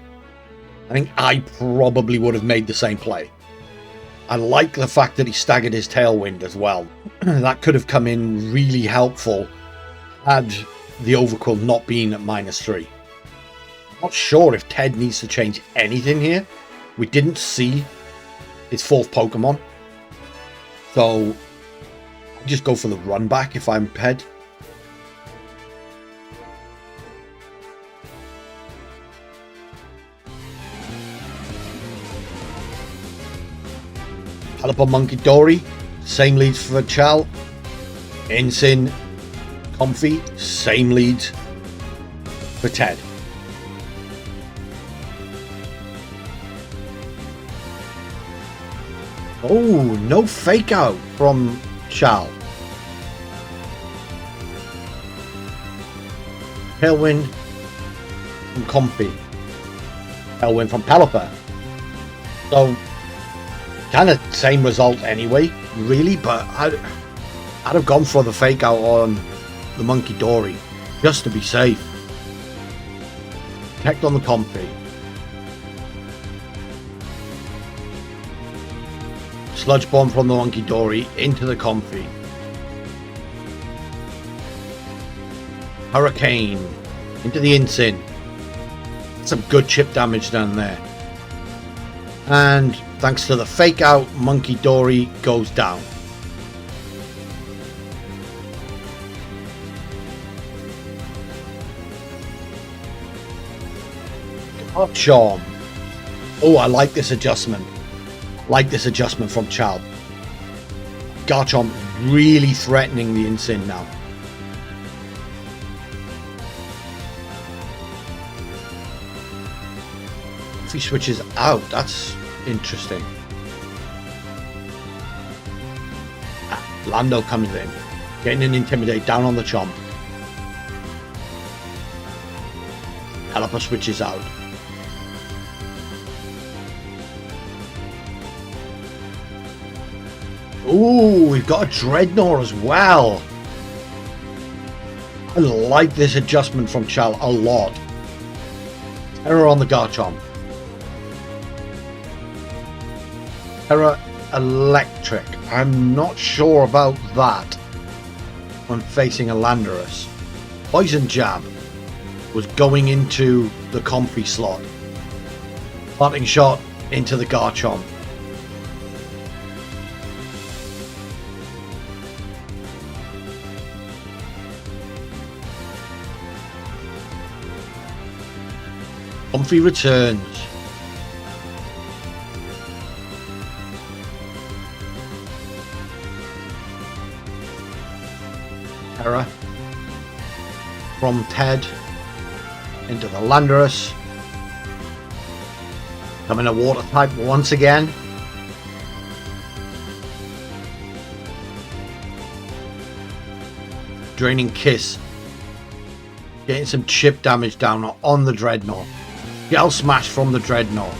I think I probably would have made the same play. I like the fact that he staggered his Tailwind as well. That could have come in really helpful had the Overquill not been at -3. I'm not sure if Ted needs to change anything here. We didn't see his 4th Pokemon, so I just go for the run back if I'm Ted. Pelipper Monkey Dory, same leads for Chal. Ensign Comfy, same leads for Ted. Oh, no Fake Out from Chal. Tailwind from Comfy. Tailwind from Pelipper. So kind of same result anyway, really, but I'd have gone for the Fake Out on the Monkey Dory just to be safe. Protect on the Comfy. Sludge Bomb from the Monkey Dory into the Comfy. Hurricane into the Ensign. Some good chip damage down there. And thanks to the Fake Out, Monkey Dory goes down. Hot Charm. Oh, I like this adjustment. Like this adjustment from Chal. Garchomp really threatening the Incin now. If he switches out, that's interesting. Lando comes in, getting an Intimidate down on the Chomp. Pelipper switches out. Ooh, we've got a Dreadnought as well. I like this adjustment from Chal a lot. Terror on the Garchomp. Terror Electric. I'm not sure about that when facing a Landorus. Poison Jab was going into the Comfy slot. Parting Shot into the Garchomp. Comfy returns. Terror from Ted into the Landorus. Coming a Water type once again. Draining Kiss. Getting some chip damage down on the Dreadnought. Gel Smash from the Dreadnought.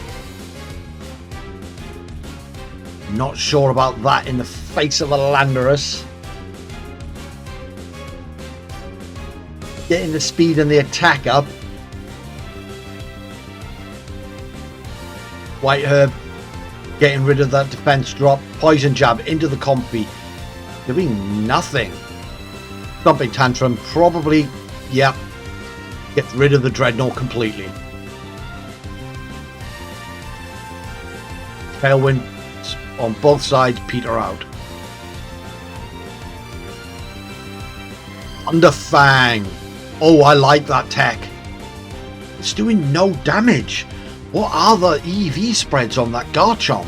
Not sure about that in the face of a Landorus. Getting the speed and the attack up. White Herb getting rid of that defense drop. Poison Jab into the Comfy. Doing nothing. Stomping Tantrum probably, yep, gets rid of the Dreadnought completely. Tailwind on both sides peter out. Thunderfang. Oh, I like that tech. It's doing no damage. What are the EV spreads on that Garchomp?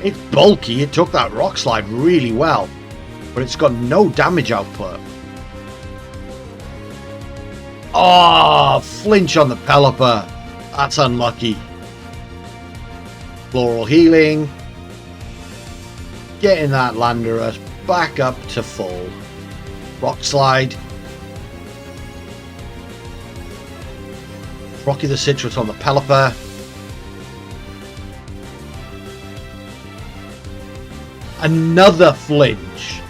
It's bulky. It took that Rock Slide really well, but it's got no damage output. Oh, flinch on the Pelipper. That's unlucky. Floral Healing. Getting that Landorus back up to full. Rock Slide. Rocky the Citrus on the Pelipper. Another flinch.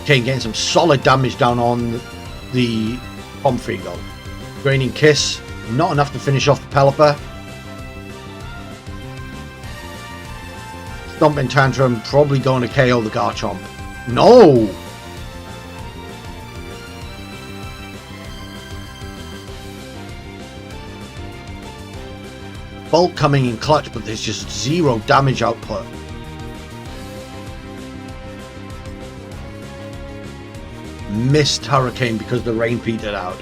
Okay, getting some solid damage down on the Comfy though. Draining Kiss. Not enough to finish off the Pelipper. Stomping Tantrum probably going to KO the Garchomp. No! Bolt coming in clutch, but there's just zero damage output. Missed Hurricane because the rain petered out.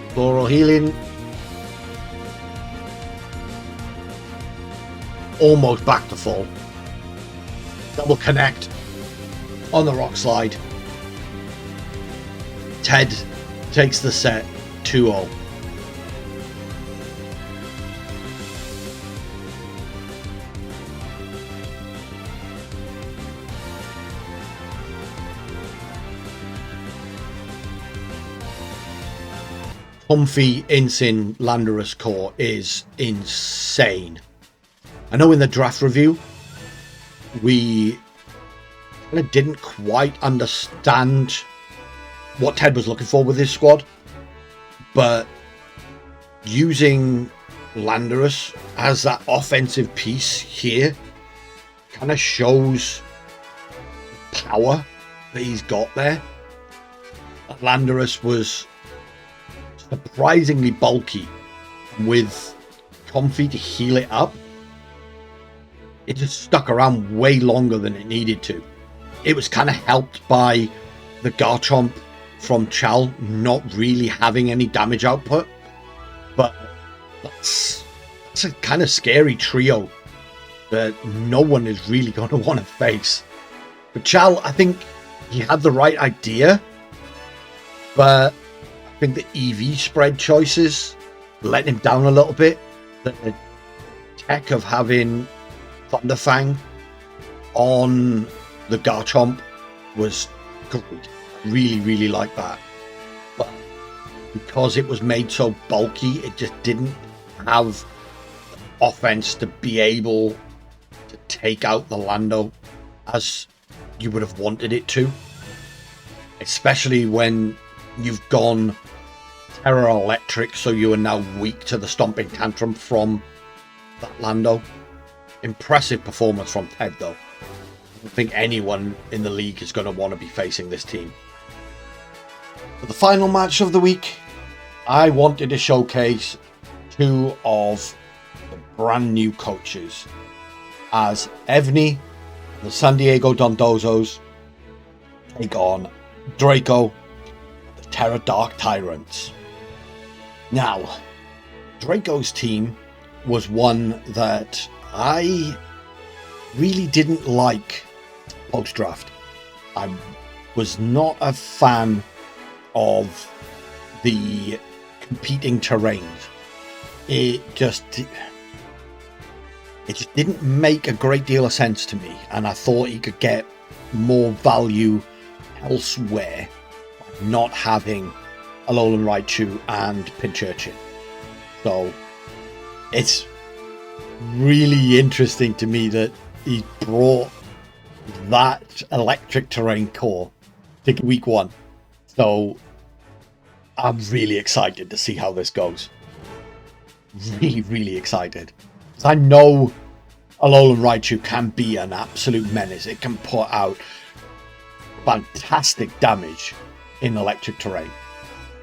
Floral Healing. Almost back to full. Double Connect on the Rock Slide. Ted takes the set 2-0. Comfy Incin Landorus core is insane. I know in the draft review we didn't quite understand what Ted was looking for with his squad, but using Landorus as that offensive piece here kind of shows the power that he's got there. Landorus was surprisingly bulky, with Comfy to heal it up. It just stuck around way longer than it needed to. It was kind of helped by the Garchomp from Chal not really having any damage output, but that's It's a kind of scary trio that no one is really going to want to face. But Chal, I think he had the right idea, but I think the EV spread choices let him down a little bit. The tech of having Thunderfang on the Garchomp was great. Really, really like that. But because it was made so bulky, it just didn't have the offense to be able to take out the Lando as you would have wanted it to. Especially when you've gone Terra Electric, so you are now weak to the Stomping Tantrum from that Lando. Impressive performance from Ted, though. I don't think anyone in the league is going to want to be facing this team. For the final match of the week, I wanted to showcase two of the brand new coaches, as Evney, the San Diego Dondozos, take on Draco, the Terra Dark Tyrants. Now, Draco's team was one that I really didn't like post-draft. I was not a fan of the competing terrains. It just didn't make a great deal of sense to me, and I thought he could get more value elsewhere by not having Alolan Raichu and Pinchurchin. So it's really interesting to me that he brought that electric terrain core to week one. So I'm really excited to see how this goes. Really, really excited. I know Alolan Raichu can be an absolute menace. It can put out fantastic damage in electric terrain.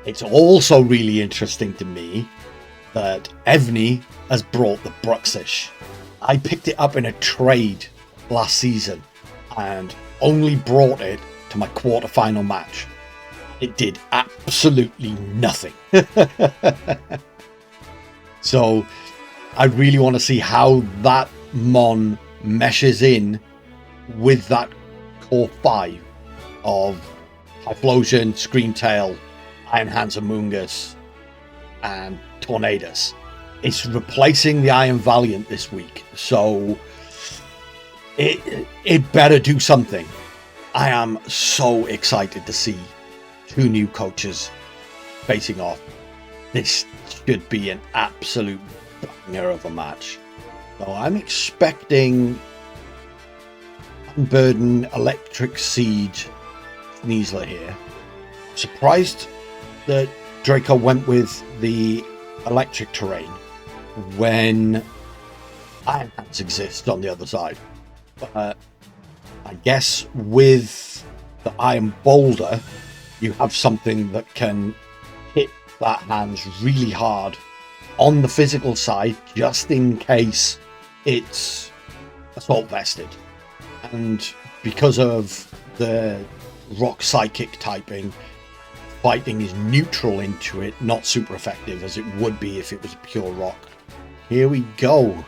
It's also really interesting to me that Evney has brought the Bruxish. I picked it up in a trade last season and only brought it to my quarterfinal match. It did absolutely nothing. So I really want to see how that Mon meshes in with that core 5 of Typhlosion, Screamtail, Iron Hands Amoonguss, and Tornadus. It's replacing the Iron Valiant this week, so it better do something. I am so excited to see two new coaches facing off. This should be an absolute banger of a match. So I'm expecting Unburden, Electric Siege, Sneasler here. Surprised that Draco went with the electric terrain when Iron Hands exist on the other side. But I guess with the Iron Boulder, you have something that can hit that hands really hard on the physical side, just in case it's assault vested. And because of the rock psychic typing, fighting is neutral into it, not super effective as it would be if it was a pure rock. Here we go.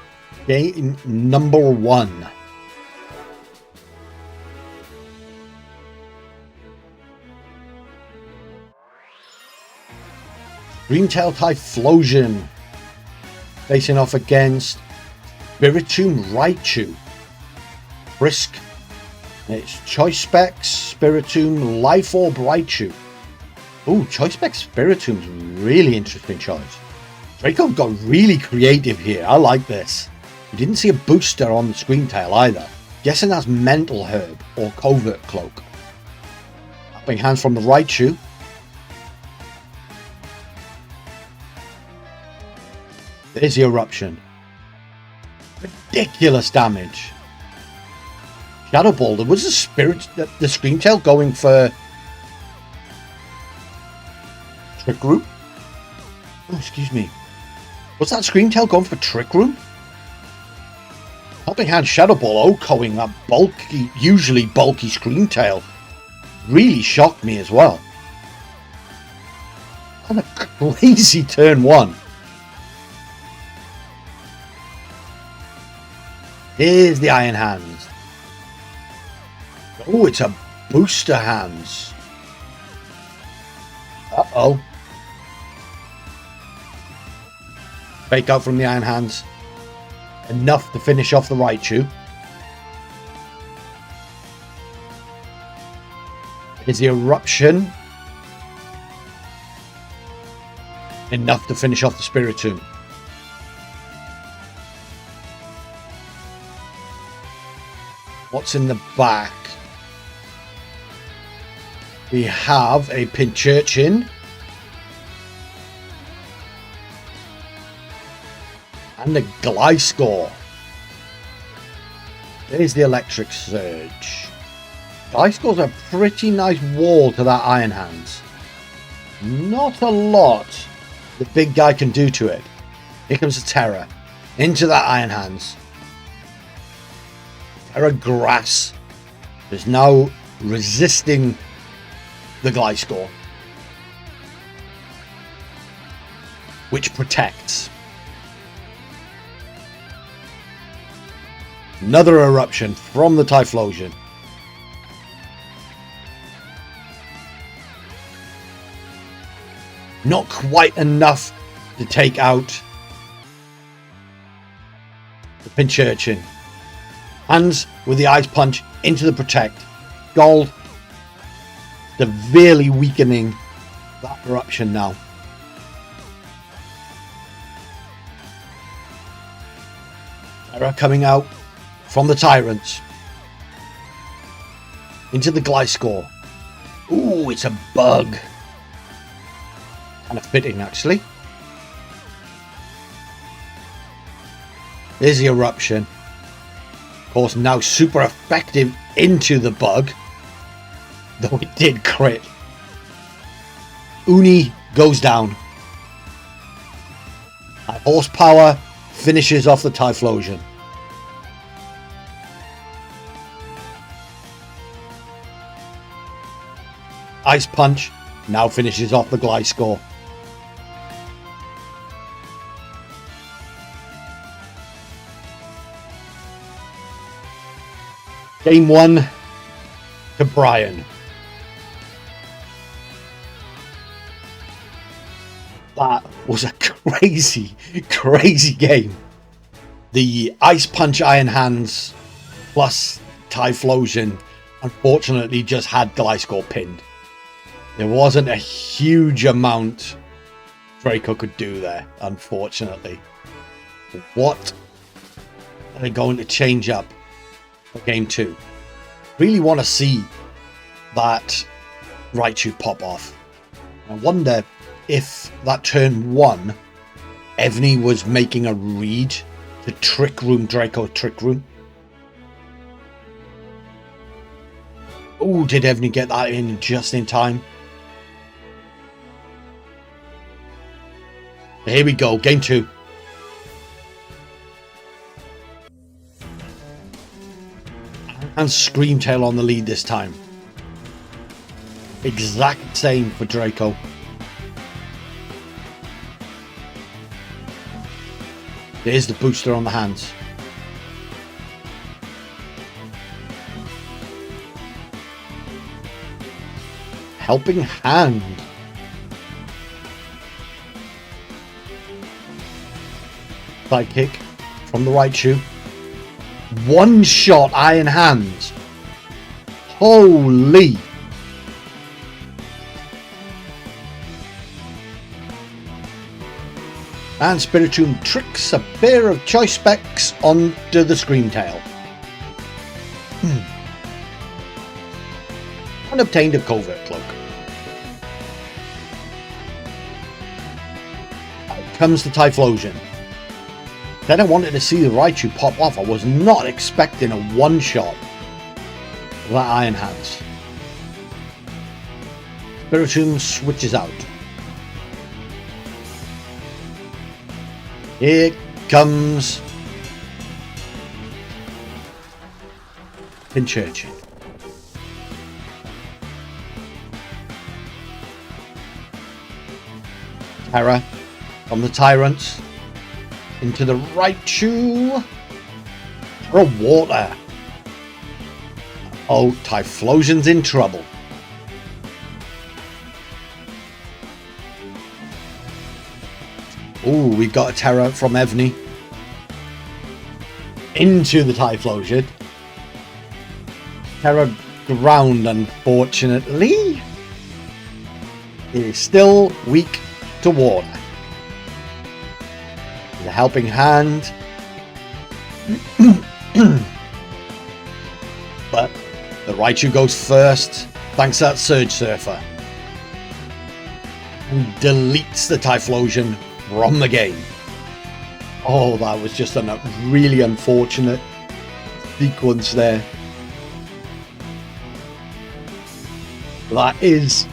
Game number 1. Screamtail Typhlosion facing off against Spiritomb Raichu. Brisk. It's Choice Specs, Spiritomb, Life Orb Raichu. Ooh, Choice Specs Spiritomb's really interesting choice. Draco got really creative here. I like this. We didn't see a booster on the Screamtail either. Guessing that's Mental Herb or Covert Cloak. Helping Hands from the Raichu. There's the Eruption. Ridiculous damage. Shadow Ball. There was the Screamtail going for Trick Room? Oh, excuse me. Was that Screamtail going for Trick Room? Helping Hand Shadow Ball OHKOing that bulky, usually bulky Screamtail really shocked me as well. And a crazy turn 1. Here's the Iron Hands. Oh, it's a booster hands. Uh-oh. Fake out from the Iron Hands. Enough to finish off the Raichu. Here's the Eruption. Enough to finish off the Spiritomb. What's in the back? We have a Pinchurchin. And a Gliscor. There's the Electric Surge. Gliscor's a pretty nice wall to that Iron Hands. Not a lot the big guy can do to it. Here comes the Terra. Into that Iron Hands. Terra Grass is now resisting the Gliscor, which protects. Another Eruption from the Typhlosion. Not quite enough to take out the Pinchurchin. Hands with the Ice Punch into the Protect. Gold severely weakening that Eruption now. Terra coming out from the Tyrants. Into the Gliscor. Ooh, it's a bug. Kind of fitting, actually. There's the Eruption. Of course, now super effective into the bug. Though it did crit. Uni goes down. High horsepower finishes off the Typhlosion. Ice Punch now finishes off the Gliscor. Game 1 to Brian. That was a crazy, crazy game. The Ice Punch Iron Hands plus Typhlosion unfortunately just had Gliscor pinned. There wasn't a huge amount Draco could do there, unfortunately. What are they going to change up for Game 2? Really want to see that Raichu pop off. I wonder if that turn 1, Evney was making a read to Trick Room Draco Trick Room. Oh, did Evney get that in just in time? Here we go, Game 2. And Screamtail on the lead this time. Exact same for Draco. There's the booster on the hands. Helping Hand. Sidekick from the Raichu. One shot Iron Hands. Holy. And Spiritomb tricks a pair of choice specs onto the Screamtail. And obtained a Covert Cloak. Out comes the Typhlosion. Then I wanted to see the Raichu pop off. I was not expecting a one-shot of that Iron Hands. Spiritomb switches out. Here comes Pinchurchin. Terra from the Tyrants into the Raichu. For water. Oh, Typhlosion's in trouble. Oh, we've got a terror from Evney. Into the Typhlosion. Terror ground, unfortunately. It is still weak to water. The helping hand. But the Raichu goes first, thanks to that Surge Surfer. And deletes the Typhlosion from the game. Oh, that was just a really unfortunate sequence there. That is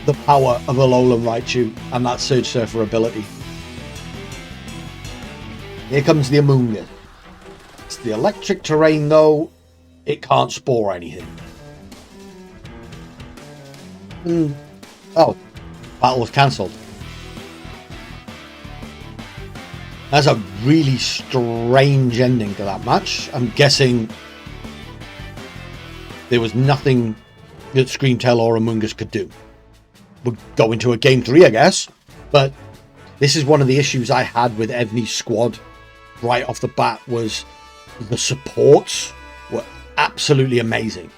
the power of a Alolan Raichu and that Surge Surfer ability. Here comes the Amoonguss. It's the electric terrain though, it can't spore anything. Oh, battle was cancelled. That's a really strange ending to that match. I'm guessing there was nothing that Screamtail or Amoonguss could do. We'll go into a game 3, I guess. But this is one of the issues I had with Evney's squad right off the bat, was the supports were absolutely amazing.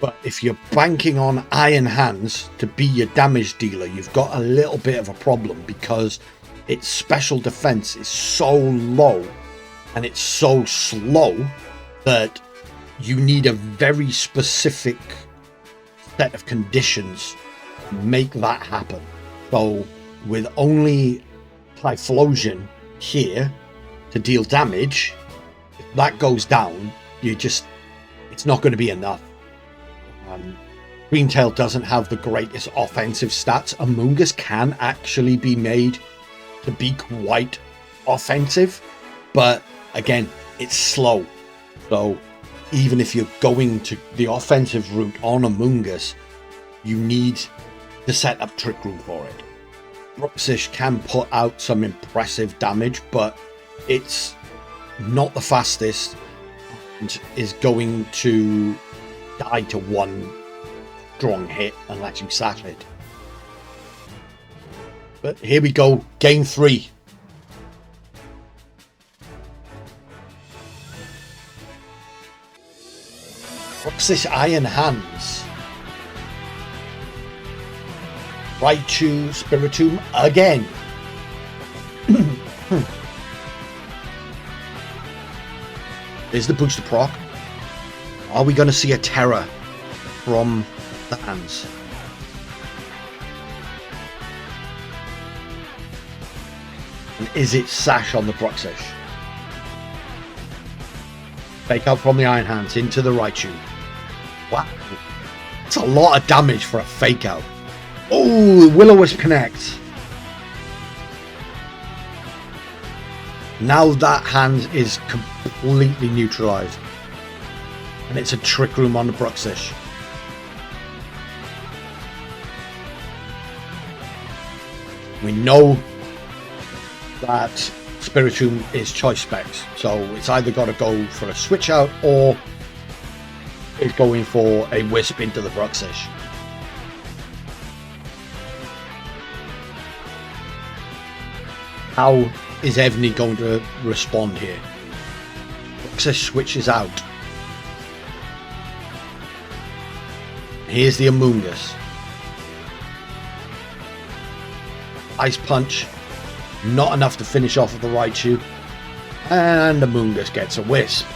But if you're banking on Iron Hands to be your damage dealer, you've got a little bit of a problem, because its special defense is so low and it's so slow that you need a very specific set of conditions to make that happen. So with only Typhlosion here to deal damage, if that goes down, it's not going to be enough. Screamtail doesn't have the greatest offensive stats. Amoonguss can actually be made to be quite offensive, but again, it's slow. So even if you're going to the offensive route on Amoonguss, you need to set up Trick Room for it. Bruxish can put out some impressive damage, but it's not the fastest and is going to die to one strong hit unless you sash it. But here we go, game 3. What's this Iron Hands? Raichu, Spiritomb again. There's the booster proc. Are we going to see a terror from the hands? And is it Sash on the Bruxish? Fake out from the Iron Hands into the Raichu. Wow. That's a lot of damage for a fake out. Oh, Will-O-Wisp connects. Now that hand is completely neutralized. And it's a Trick Room on the Bruxish. We know that Spiritomb is choice specs, so it's either got to go for a switch out or it's going for a Wisp into the Bruxish. How is Evney going to respond here? Bruxish switches out. Here's the Amoonguss. Ice Punch. Not enough to finish off of the Raichu. And Amoonguss gets a Wisp.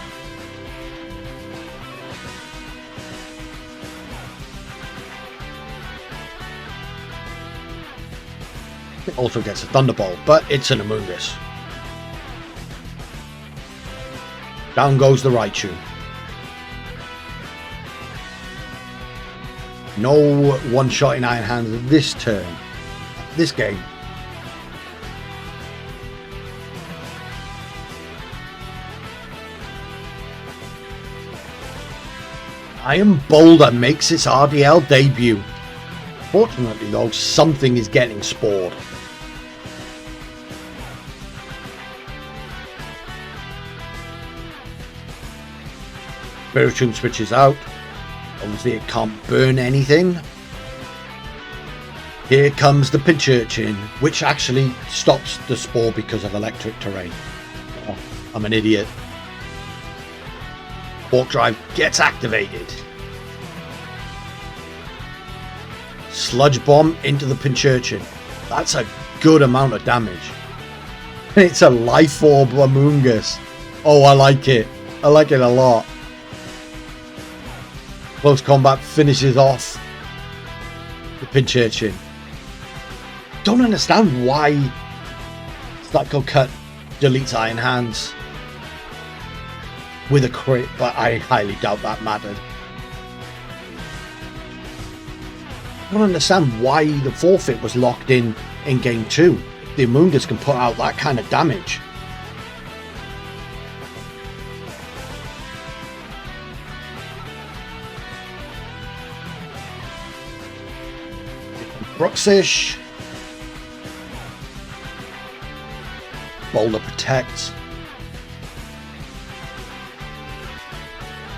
It also gets a Thunderbolt, but it's an Amoonguss. Down goes the Raichu. No one-shot in Iron Hands this turn. This game. Iron Boulder makes its RDL debut. Fortunately though, something is getting spored. Spiritomb switches out. Obviously it can't burn anything. Here comes the pinch urchin, which actually stops the spore because of electric terrain. Oh, I'm an idiot. Warp drive gets activated. Sludge bomb into the pinch urchin. That's a good amount of damage. It's a life orb Amoonguss. Oh, I like it. I like it a lot. Close combat finishes off the pinch urchin. Don't understand why Psycho Cut deletes Iron Hands with a crit, but I highly doubt that mattered. I don't understand why the forfeit was locked in game 2. The Amoonguss can put out that kind of damage. Bruxish. Boulder protects.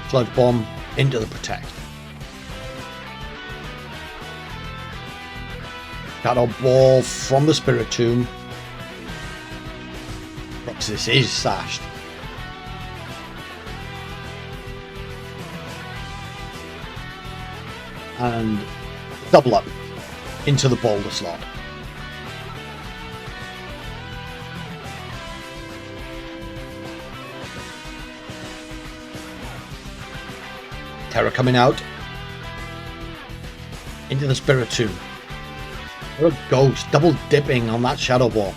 Sludge bomb into the protect. Shadow ball from the Spiritomb. Bruxish is sashed. And double up into the boulder slot. Terra coming out into the Spiritomb. What a ghost, double dipping on that shadow ball.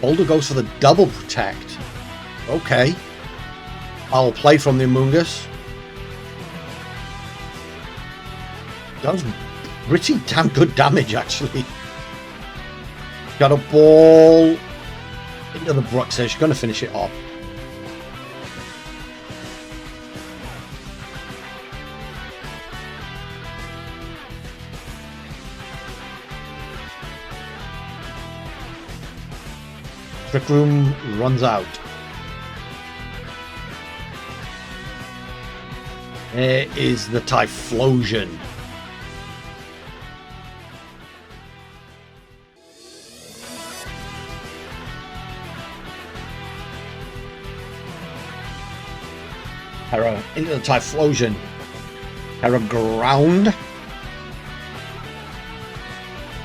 Boulder goes for the double protect. Okay. I'll play from the Amoonguss. Does pretty damn good damage actually. Got a ball into the Bruxish, gonna finish it off. Trick Room runs out. There is the Typhlosion. Terra into the Typhlosion. Terra Ground.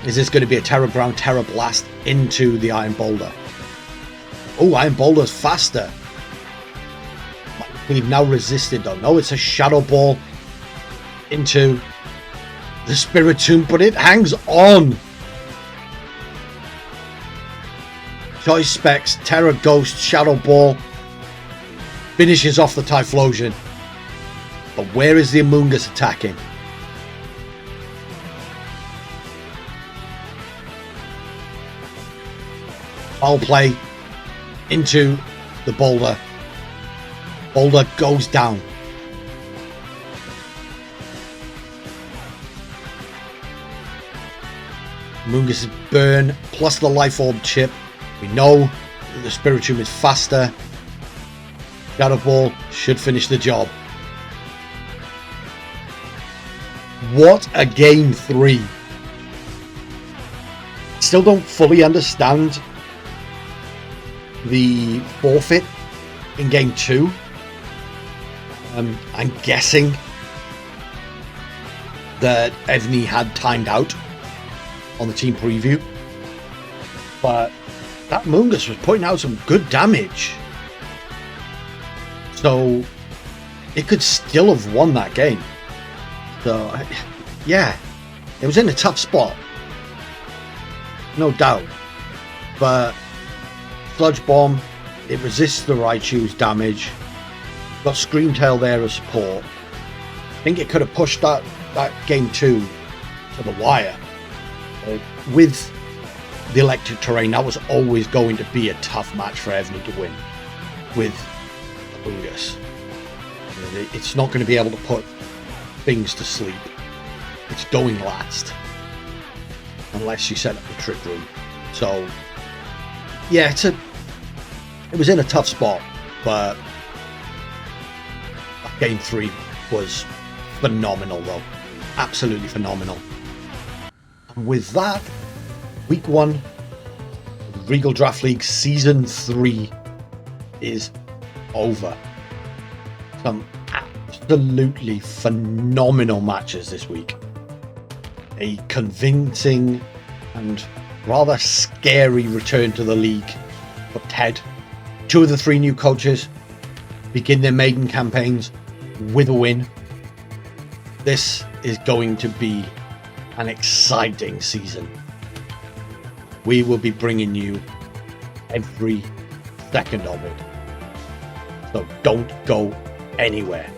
Is this going to be a Terra Ground, Terra Blast into the Iron Boulder? Oh, Iron Boulder's faster. We've now resisted though. No, it's a Shadow Ball into the Spiritomb, but it hangs on. Choice Specs, Terra Ghost, Shadow Ball. Finishes off the Typhlosion. But where is the Amoonguss attacking? Foul play into the Boulder. Boulder goes down. Amoonguss' burn plus the Life Orb chip. We know that the Spiritomb is faster. Shadow Ball should finish the job. What a game 3. Still don't fully understand the forfeit in game 2. I'm guessing that Evney had timed out on the team preview, but that Amoonguss was putting out some good damage, so it could still have won that game. So yeah, it was in a tough spot, no doubt, but Sludge Bomb, it resists the Raichu's damage. Got Screamtail there as support. I think it could have pushed that game 2 to the wire. With the electric terrain, that was always going to be a tough match for Evney to win with Amoonguss. It's not going to be able to put things to sleep. It's going last. Unless you set up the Trick Room. So yeah, it was in a tough spot, but game 3 was phenomenal, though. Absolutely phenomenal. And with that, week 1, Regal Draft League Season 3 is over. Some absolutely phenomenal matches this week. A convincing and rather scary return to the league for Ted. 2 of the 3 new coaches begin their maiden campaigns with a win. This is going to be an exciting season. We will be bringing you every second of it. So don't go anywhere.